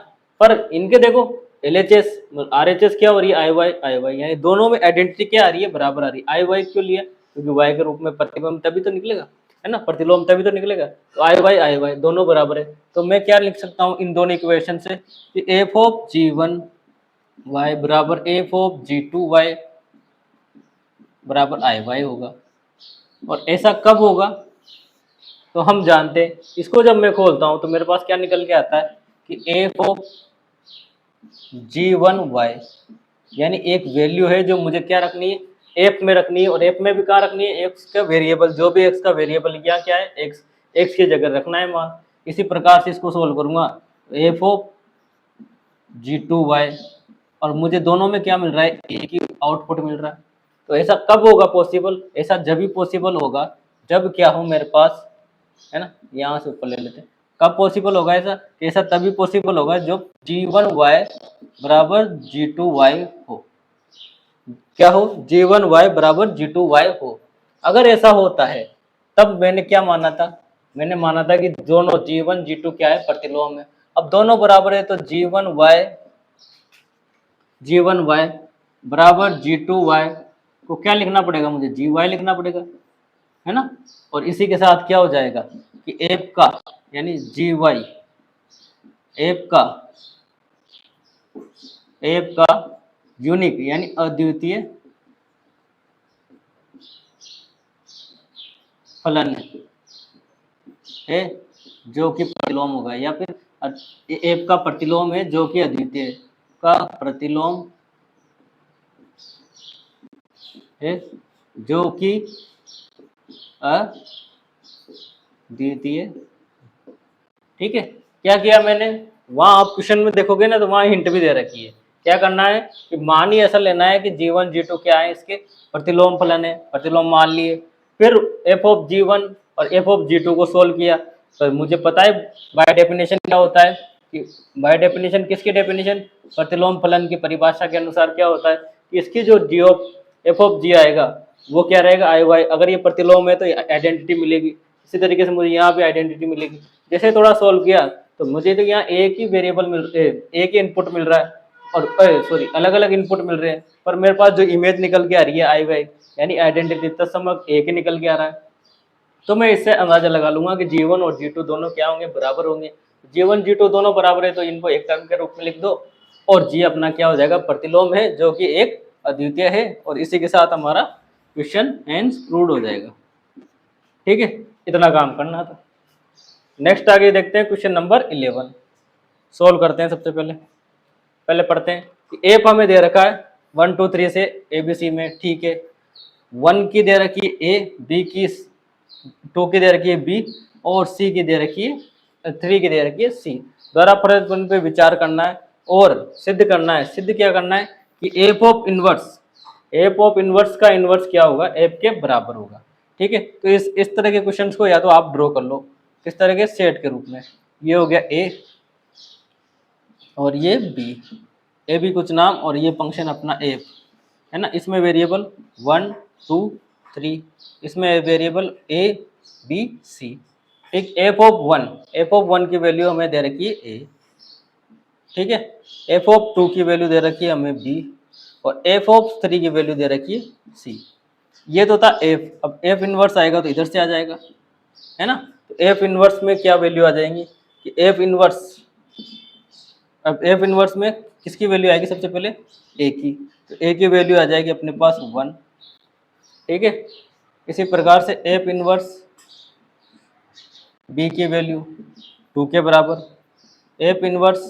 पर इनके देखो LHS RHS क्या हो रही है, आई वाई, यानी दोनों में आइडेंटिटी क्या आ रही है, बराबर आ रही है। आई वाई क्यों लिया, क्योंकि वाई के रूप में प्रतिलोम तभी तो निकलेगा, है ना, प्रतिलोम तभी तो निकलेगा। तो आई वाई दोनों बराबर है। तो मैं क्या लिख सकता हूँ इन दोनों इक्वेशन से कि एफ ऑफ g1 y बराबर एफ ऑफ g2 y बराबर आई वाई होगा। और ऐसा कब होगा, तो हम जानते हैं, इसको जब मैं खोलता हूं तो मेरे पास क्या निकल के आता है कि एफ ऑफ g1 y, यानी एक वैल्यू है जो मुझे क्या रखनी है, एफ में रखनी है। और एफ में भी कहाँ रखनी है, एक्स का वेरिएबल, जो भी एक्स का वेरिएबल यहाँ क्या है, एक्स की जगह रखना है मान। इसी प्रकार से इसको सोल्व करूंगा, एफ ऑफ g2 y, और मुझे दोनों में क्या मिल रहा है, एक ही आउटपुट मिल रहा है। तो ऐसा कब होगा पॉसिबल, ऐसा जब भी पॉसिबल होगा जब क्या हो मेरे पास, है ना, यहाँ से ऊपर ले लेते हैं। कब पॉसिबल होगा ऐसा, ऐसा तभी पॉसिबल होगा जब g1 y बराबर g2 y हो। क्या हो, g1 y बराबर g2 y हो। अगर ऐसा होता है तब मैंने क्या माना था, मैंने माना था कि दोनों g1 g2 क्या है, प्रतिलोम है। अब दोनों बराबर है तो g1 y बराबर g2 y को क्या लिखना पड़ेगा, मुझे gy लिखना पड़ेगा, है ना। और इसी के साथ क्या हो जाएगा कि एफ का, यानी gy एफ का यूनिक यानी अद्वितीय फलन है जो कि प्रतिलोम होगा, या फिर एफ का प्रतिलोम है जो कि अद्वितीय का प्रतिलोम है जो कि अद्वितीय। ठीक है, क्या किया मैंने, वहां आप क्वेश्चन में देखोगे ना तो वहां हिंट भी दे रखी है। क्या करना है कि मान ही ऐसा लेना है कि g1 g2 क्या है, इसके प्रतिलोम फलन है, प्रतिलोम मान लिए। फिर f ऑफ g1 और f ऑफ g2 को सोल्व किया। तो मुझे पता है बाय डेफिनेशन क्या होता है कि बाय डेफिनेशन, किसकी डेफिनेशन, प्रतिलोम फलन की परिभाषा के अनुसार क्या होता है कि इसकी जो f ऑफ g आएगा वो क्या रहेगा, आई वाई। अगर ये प्रतिलोम है तो आइडेंटिटी मिलेगी। इसी तरीके से मुझे यहाँ भी आइडेंटिटी मिलेगी। जैसे थोड़ा सोल्व किया तो मुझे तो यहाँ एक ही वेरिएबल एक ही इनपुट मिल रहा है, और सॉरी अलग अलग इनपुट मिल रहे हैं, पर मेरे पास जो इमेज निकल के आ रही है आई वाई यानी आइडेंटिटी तत्समक एक ही निकल के आ रहा है। तो मैं इससे अंदाजा लगा लूंगा कि G1 और G2 दोनों क्या होंगे, बराबर होंगे। G1 G2 दोनों बराबर है तो इनको एक टर्म के रूप में लिख दो, और G अपना क्या हो जाएगा, प्रतिलोम है जो कि एक अद्वितीय है, और इसी के साथ हमारा क्वेश्चन हेंस प्रूव्ड हो जाएगा। ठीक है, इतना काम करना था। नेक्स्ट आगे देखते हैं क्वेश्चन नंबर 11, सोल्व करते हैं। सबसे पहले पहले पढ़ते हैं कि एफ हमें दे रखा है 1 2 3 से ABC में, ठीक है। 1 की दे रखी है A, B की 2 की दे रखी है B, और C की दे रखी है 3 की दे रखी है C। द्वारा प्रतिबंध पे विचार करना है और सिद्ध करना है। सिद्ध क्या करना है कि एफ ऑफ इनवर्स का इनवर्स क्या होगा, एफ के बराबर होगा। ठीक है, तो इस तरह के क्वेश्चंस को या तो आप ड्रॉ कर लो किस तरह के सेट के रूप में। ये हो गया A और ये B, ए भी कुछ नाम और ये फंक्शन अपना एफ है ना। इसमें वेरिएबल 1 2 3, इसमें वेरिएबल A B C। ठीक, एफ ऑफ वन की वैल्यू हमें दे रखी है A, ठीक है। एफ ऑफ 2 की वैल्यू दे रखी है हमें B, और एफ ऑफ 3 की वैल्यू दे रखी है C। ये तो था एफ। अब एफ इनवर्स आएगा तो इधर से आ जाएगा, है ना। तो एफ इनवर्स में क्या वैल्यू आ जाएंगी कि एफ इनवर्स, अब एफ इनवर्स में किसकी वैल्यू आएगी, सबसे पहले ए की। तो ए की वैल्यू आ जाएगी अपने पास 1, ठीक है। इसी प्रकार से एफ इनवर्स बी की वैल्यू 2 के बराबर, एफ इनवर्स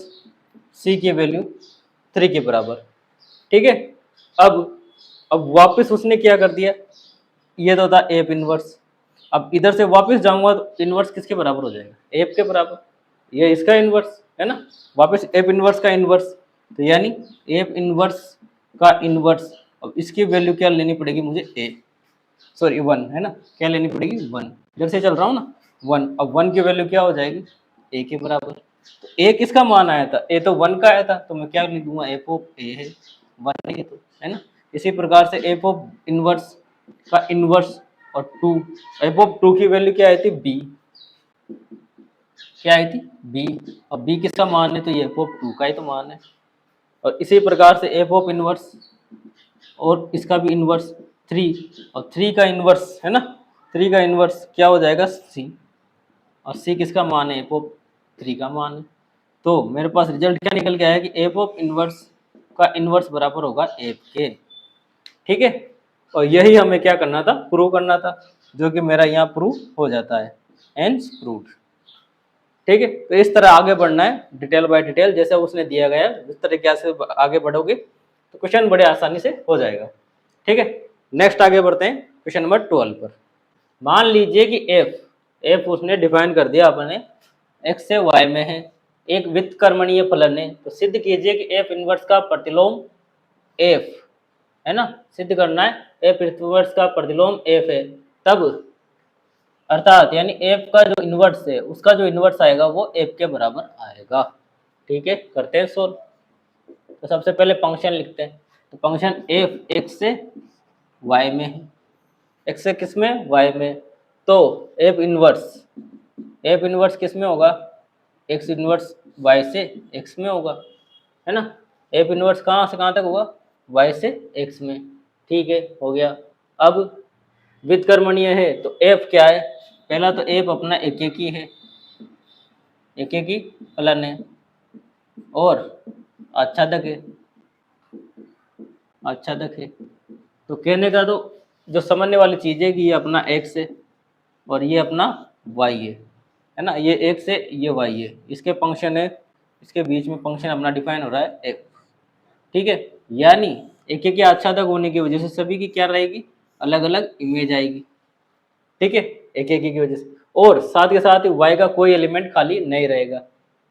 सी की वैल्यू 3 के बराबर, ठीक है। अब वापस उसने क्या कर दिया, ये तो था एफ इनवर्स। अब इधर से वापस जाऊंगा तो इनवर्स किसके बराबर हो जाएगा, एफ के बराबर। ये इसका इनवर्स है ना, वापस एफ इनवर्स का इनवर्स, तो यानी एफ इनवर्स का इनवर्स। अब इसकी वैल्यू क्या लेनी पड़ेगी मुझे, ए सॉरी 1 है ना, क्या लेनी पड़ेगी 1, इधर से चल रहा हूँ ना 1। अब 1 की वैल्यू क्या हो जाएगी, ए के बराबर। तो ए किसका मान आया था, ए तो 1 का आया था, तो मैं क्या लिख दूंगा, एफ ऑफ ए है 1 है तो, है ना। इसी प्रकार से एफ ऑफ इनवर्स का इनवर्स और 2, एफ ऑफ 2 की वैल्यू क्या आई थी, बी, क्या आई थी बी। अब बी किसका मान है, तो ये एफ ऑफ 2 का ही तो मान है। और इसी प्रकार से एफ ऑफ इनवर्स और इसका भी इनवर्स 3, और 3 का इनवर्स है ना, 3 का इनवर्स क्या हो जाएगा, सी, और सी किसका मान है, एफ ऑफ 3 का मान है। तो मेरे पास रिजल्ट क्या निकल के आया कि एफ ऑफ इनवर्स का इनवर्स बराबर होगा एफ के, ठीक है। और यही हमें क्या करना था, प्रूव करना था, जो कि मेरा यहाँ प्रूव हो जाता है, हेंस प्रूव्ड। ठीक है, तो इस तरह आगे बढ़ना है डिटेल बाय डिटेल, जैसे उसने दिया गया इस तरीके से आगे बढ़ोगे तो क्वेश्चन बड़े आसानी से हो जाएगा। ठीक है, नेक्स्ट आगे बढ़ते हैं क्वेश्चन नंबर 12 पर। मान लीजिए कि एफ उसने डिफाइन कर दिया अपने एक्स से वाई में है, एक व्युत्क्रमणीय फलन है, तो सिद्ध कीजिए कि एफ इनवर्स का प्रतिलोम एफ है ना, सिद्ध करना है एफ इनवर्स का प्रतिलोम एफ है। तब अर्थात यानी एफ का जो इनवर्स है उसका जो इनवर्स आएगा वो एफ के बराबर आएगा। ठीक है, करते हैं सोल्व। तो सबसे पहले फंक्शन लिखते हैं, तो फंक्शन एफ एक्स से वाई में है, एक्स से किस में, वाई में, तो एफ इनवर्स किस में होगा, एक्स इनवर्स वाई से एक्स में होगा, है ना। एफ इनवर्स कहाँ से कहाँ तक होगा, वाई से एक्स में, ठीक है, हो गया। अब व्युत्क्रमणीय है तो एफ क्या है, पहला तो एफ अपना एक ही है, एक ही फलन है, और आच्छादक है, तो कहने का तो जो समझने वाली चीज है कि ये अपना एक्स है और ये अपना वाई है ना, ये एक्स है ये वाई है, इसके फंक्शन है, इसके बीच में फंक्शन अपना डिफाइन हो रहा है एफ, ठीक है। यानी एक के आच्छादक होने की वजह से सभी की क्या रहेगी, अलग अलग इमेज आएगी, ठीक है, एक की वजह से, और साथ के साथ ही y का कोई एलिमेंट खाली नहीं रहेगा,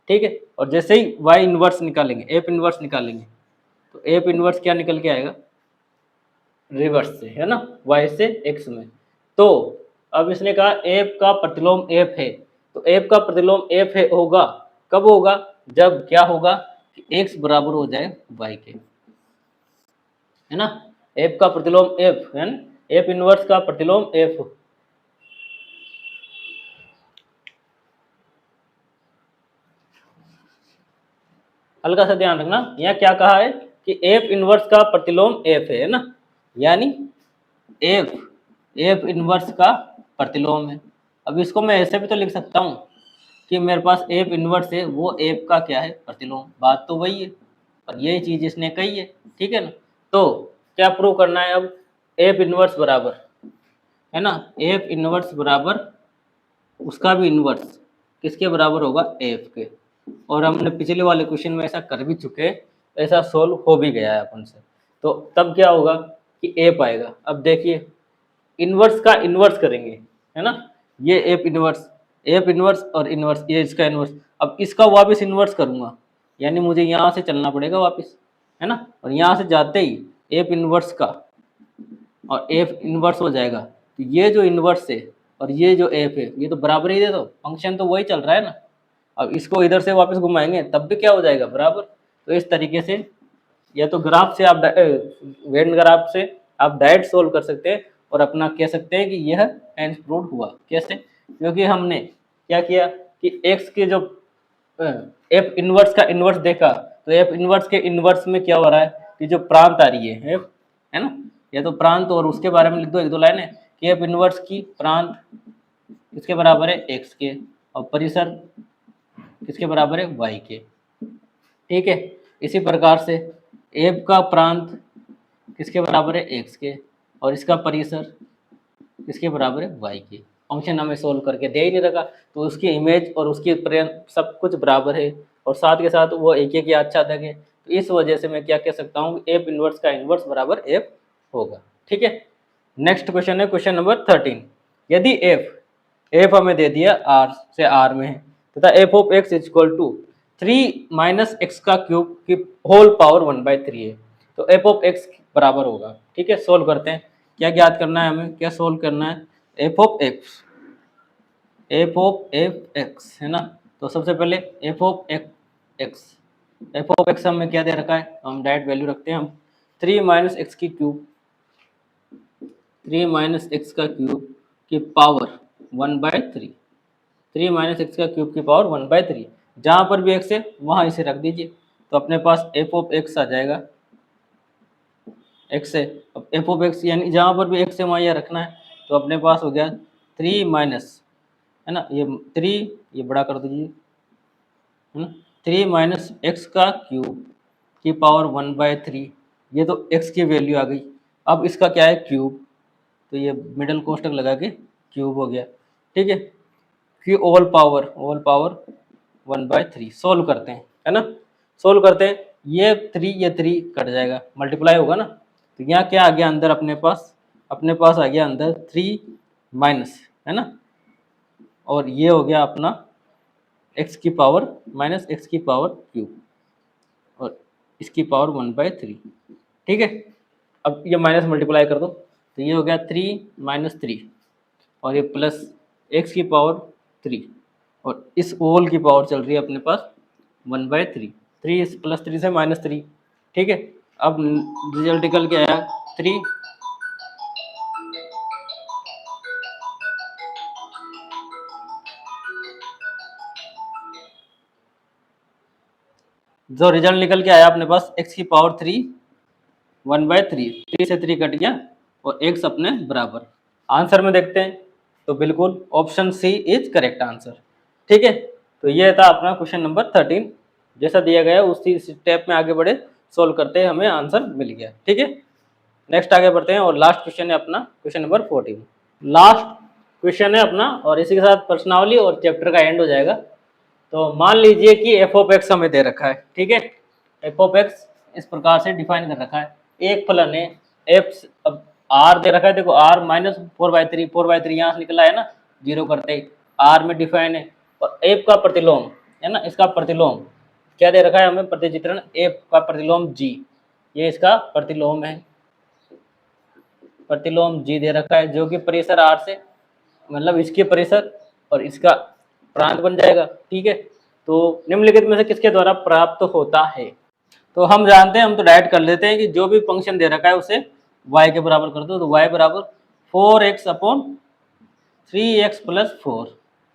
ठीक है। और जैसे ही y इनवर्स निकालेंगे, एफ इनवर्स निकालेंगे, तो एफ इनवर्स क्या निकल के आएगा, रिवर्स से, है ना, y से x में। तो अब इसने कहा एफ का प्रतिलोम एफ है, तो एफ का प्रतिलोम एफ है होगा, कब होगा, जब क्या होगा कि x बराबर हो जाए y के, है ना। एफ का प्रतिलोम एफ है ना, एफ इनवर्स का प्रतिलोम एफ, हल्का सा ध्यान रखना, यहाँ क्या कहा है कि एफ इनवर्स का प्रतिलोम एफ है ना, यानी एफ एफ इनवर्स का प्रतिलोम है। अब इसको मैं ऐसे भी तो लिख सकता हूँ कि मेरे पास एफ इनवर्स है, वो एफ का क्या है, प्रतिलोम। बात तो वही है, और यही चीज इसने कही है, ठीक है ना। तो क्या प्रूव करना है अब, एफ इनवर्स बराबर है ना, एफ इनवर्स बराबर उसका भी इनवर्स किसके बराबर होगा, एफ के। और हमने पिछले वाले क्वेश्चन में ऐसा कर भी चुके, ऐसा सोल्व हो भी गया है अपन से। तो तब क्या होगा कि एफ आएगा। अब देखिए इनवर्स का इनवर्स करेंगे, है ना, ये एफ इनवर्स और इनवर्स, ये इसका इनवर्स। अब इसका वापस इनवर्स करूंगा, यानी मुझे यहाँ से चलना पड़ेगा वापस, है ना, और यहाँ से जाते ही एफ इनवर्स का और एफ इनवर्स हो जाएगा। तो ये जो इनवर्स है और ये जो एफ है, ये तो बराबर ही दे दो, फंक्शन तो वही चल रहा है ना। अब इसको इधर से वापस घुमाएंगे तब भी क्या हो जाएगा, बराबर। तो इस तरीके से या तो ग्राफ से आप वेन ग्राफ से आप डायरेक्ट सोल्व कर सकते हैं और अपना कह सकते हैं कि यह हेंस प्रूव्ड हुआ। कैसे, क्योंकि हमने क्या किया कि एक्स के जो एफ इनवर्स का इनवर्स देखा, तो एफ इनवर्स के इनवर्स में क्या हो रहा है कि जो प्रांत आ रही है ना, या तो प्रांत, और उसके बारे में लिख दो एक दो लाइनें कि एफ इनवर्स की प्रांत किसके बराबर है, एक्स के, और परिसर किसके बराबर है, वाई के। ठीक है, इसी प्रकार से एफ का प्रांत किसके बराबर है, एक्स के, और इसका परिसर किसके बराबर है, वाई के। फंक्शन हमें सोल्व करके दे ही नहीं रखा, तो उसकी इमेज और उसकी सब कुछ बराबर है, और साथ के साथ वो एक एक आच्छादक है। तो इस वजह से मैं क्या कह सकता हूँ, एफ इनवर्स का इनवर्स बराबर एफ होगा। ठीक है, नेक्स्ट क्वेश्चन है क्वेश्चन नंबर 13। यदि एफ हमें दे दिया आर से आर में है, तथा F of X is equal to 3 minus X का क्यूब की होल पावर 1/3 है, तो एफ ऑफ एक्स बराबर होगा। ठीक है, सोल्व करते हैं। क्या ज्ञात करना है हमें, क्या सोल्व करना है, एफ ऑफ एक्स है ना। तो सबसे पहले एफ ऑफ एक्स हमें क्या दे रखा है, तो हम डायरेक्ट वैल्यू रखते हैं हम 3 माइनस एक्स की क्यूब, 3 माइनस एक्स का क्यूब की पावर 1/3, 3 माइनस एक्स का क्यूब की पावर 1/3। जहाँ पर भी एक्स है वहाँ इसे रख दीजिए, तो अपने पास एफ ऑफ एक्स आ जाएगा, एक्स है। अब एफ ऑफ एक्स यानी जहाँ पर भी एक्स है वहाँ यह रखना है, तो अपने पास हो गया 3 माइनस, है ना, ये 3 ये बड़ा कर दीजिए, है ना, 3 माइनस एक्स का क्यूब की पावर 1/3, ये तो एक्स की वैल्यू आ गई। अब इसका क्या है, क्यूब, तो ये मिडल कोष्टक लगा के क्यूब हो गया। ठीक है, क्यू ऑल पावर 1/3। सोल्व करते हैं, है ना, सोल्व करते हैं। ये 3 कट जाएगा, मल्टीप्लाई होगा ना, तो यहाँ क्या आ गया अंदर, अपने पास आ गया अंदर 3 माइनस, है ना, और ये हो गया अपना x की पावर माइनस एक्स की पावर क्यूब, और इसकी पावर 1/3। ठीक है, अब ये माइनस मल्टीप्लाई कर दो, तो ये हो गया 3 माइनस 3, और ये प्लस x की पावर 3, और इस ओल की पावर चल रही है अपने पास 1/3, 3 प्लस 3 से माइनस 3। ठीक है, अब रिजल्ट निकल के आया 3, जो रिजल्ट निकल के आया अपने पास x की पावर 3 1/3, 3 से 3 कट गया और x अपने बराबर। आंसर में देखते हैं, तो बिल्कुल option C is correct answer. ठीक है, तो ये था अपना क्वेश्चन नंबर 13, जैसा दिया गया उसी स्टेप में आगे बढ़े, सोल्व करते हैं, हमें आंसर मिल गया। ठीक है, नेक्स्ट आगे बढ़ते हैं, और लास्ट क्वेश्चन है अपना क्वेश्चन नंबर 14। लास्ट क्वेश्चन है अपना, और इसी के साथ प्रश्नावली और चैप्टर का एंड हो जाएगा। तो मान लीजिए कि एफ ऑफ एक्स हमें दे रखा है। ठीक है, एफ ऑफ एक्स इस प्रकार से डिफाइन कर रखा है, एक फलन है एफ, अब आर दे रखा है, देखो आर माइनस 4/3 यहाँ से निकला है ना, जीरो करते ही आर में डिफाइन है, और एफ का प्रतिलोम है ना, इसका प्रतिलोम क्या दे रखा है हमें, प्रतिचित्रण एफ का प्रतिलोम जी, ये इसका प्रतिलोम है, प्रतिलोम जी दे रखा है, जो कि परिसर आर से, मतलब इसके परिसर और इसका प्रांत बन जाएगा। ठीक है, तो निम्नलिखित में से किसके द्वारा प्राप्त होता है, तो हम जानते हैं, हम तो डायरेक्ट कर लेते हैं कि जो भी फंक्शन दे रखा है उसे y के बराबर कर दो, तो y बराबर 4x अपॉन 3x प्लस 4।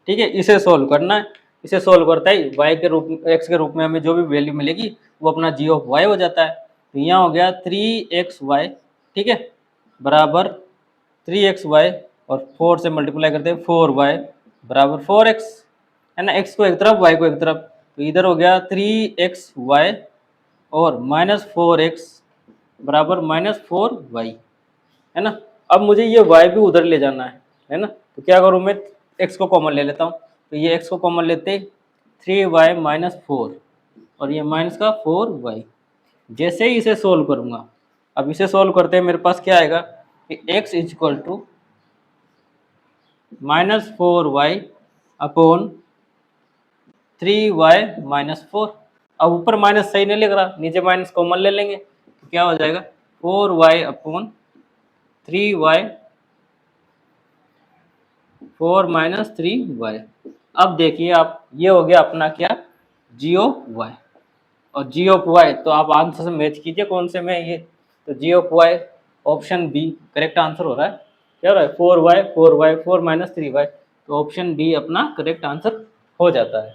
ठीक है, इसे सोल्व करना है। इसे सोल्व करता है y के रूप में, x के रूप में हमें जो भी वैल्यू मिलेगी वो अपना g ऑफ y हो जाता है। तो यहाँ हो गया 3xy, ठीक है, बराबर 3xy और 4 से मल्टीप्लाई करते हैं 4y बराबर 4x, है ना, x को एक तरफ y को एक तरफ। तो इधर हो गया 3xy और -4x बराबर -4y, है ना। अब मुझे ये y भी उधर ले जाना है ना। तो क्या करूँ मैं, x को कॉमन ले लेता हूँ। तो ये x को कॉमन लेते 3y - 4 और ये माइनस का 4y। जैसे ही इसे सोल्व करूँगा, अब इसे सोल्व करते हैं मेरे पास क्या आएगा कि x equal to -4y upon 3y - 4। अब ऊपर माइनस सही नहीं लिख रहा, नीचे माइनस कॉमन ले लेंगे तो क्या हो जाएगा 4y अपॉन 3y 4 - 3y। अब देखिए आप, ये हो गया अपना क्या, g ऑफ y। और g ऑफ y तो आप आंसर से मैच कीजिए कौन से में ये, तो g of y option B correct answer हो रहा है। क्या हो रहा है 4y 4 - 3y, तो ऑप्शन बी अपना करेक्ट आंसर हो जाता है।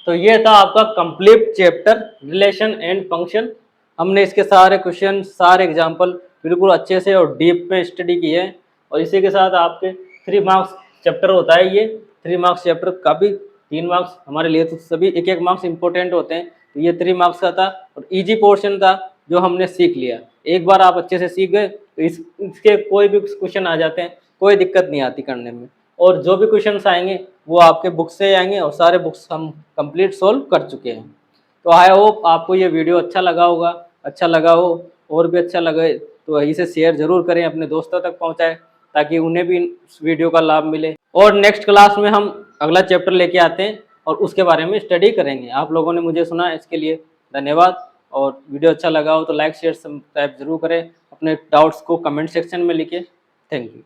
तो ये था आपका complete chapter relation and function. हमने इसके सारे क्वेश्चन, सारे एग्जाम्पल बिल्कुल अच्छे से और डीप में स्टडी किए हैं। और इसी के साथ आपके 3 मार्क्स चैप्टर होता है ये। 3 मार्क्स चैप्टर का भी 3 मार्क्स हमारे लिए तो सभी एक एक मार्क्स इंपॉर्टेंट होते हैं। तो ये 3 मार्क्स का था और इजी पोर्शन था जो हमने सीख लिया। एक बार आप अच्छे से सीख गए तो इसके कोई भी क्वेश्चन आ जाते हैं, कोई दिक्कत नहीं आती करने में। और जो भी क्वेश्चंस आएंगे वो आपके बुक से आएंगे और सारे बुक्स हम कंप्लीट सोल्व कर चुके हैं। तो आई होप आपको ये वीडियो अच्छा लगा होगा। अच्छा लगा हो और भी अच्छा लगे तो इसे शेयर जरूर करें, अपने दोस्तों तक पहुंचाएं ताकि उन्हें भी इस वीडियो का लाभ मिले। और नेक्स्ट क्लास में हम अगला चैप्टर लेके आते हैं और उसके बारे में स्टडी करेंगे। आप लोगों ने मुझे सुना, इसके लिए धन्यवाद। और वीडियो अच्छा लगा हो तो लाइक शेयर सब्सक्राइब जरूर करें। अपने डाउट्स को कमेंट सेक्शन में लिखें। Thank you.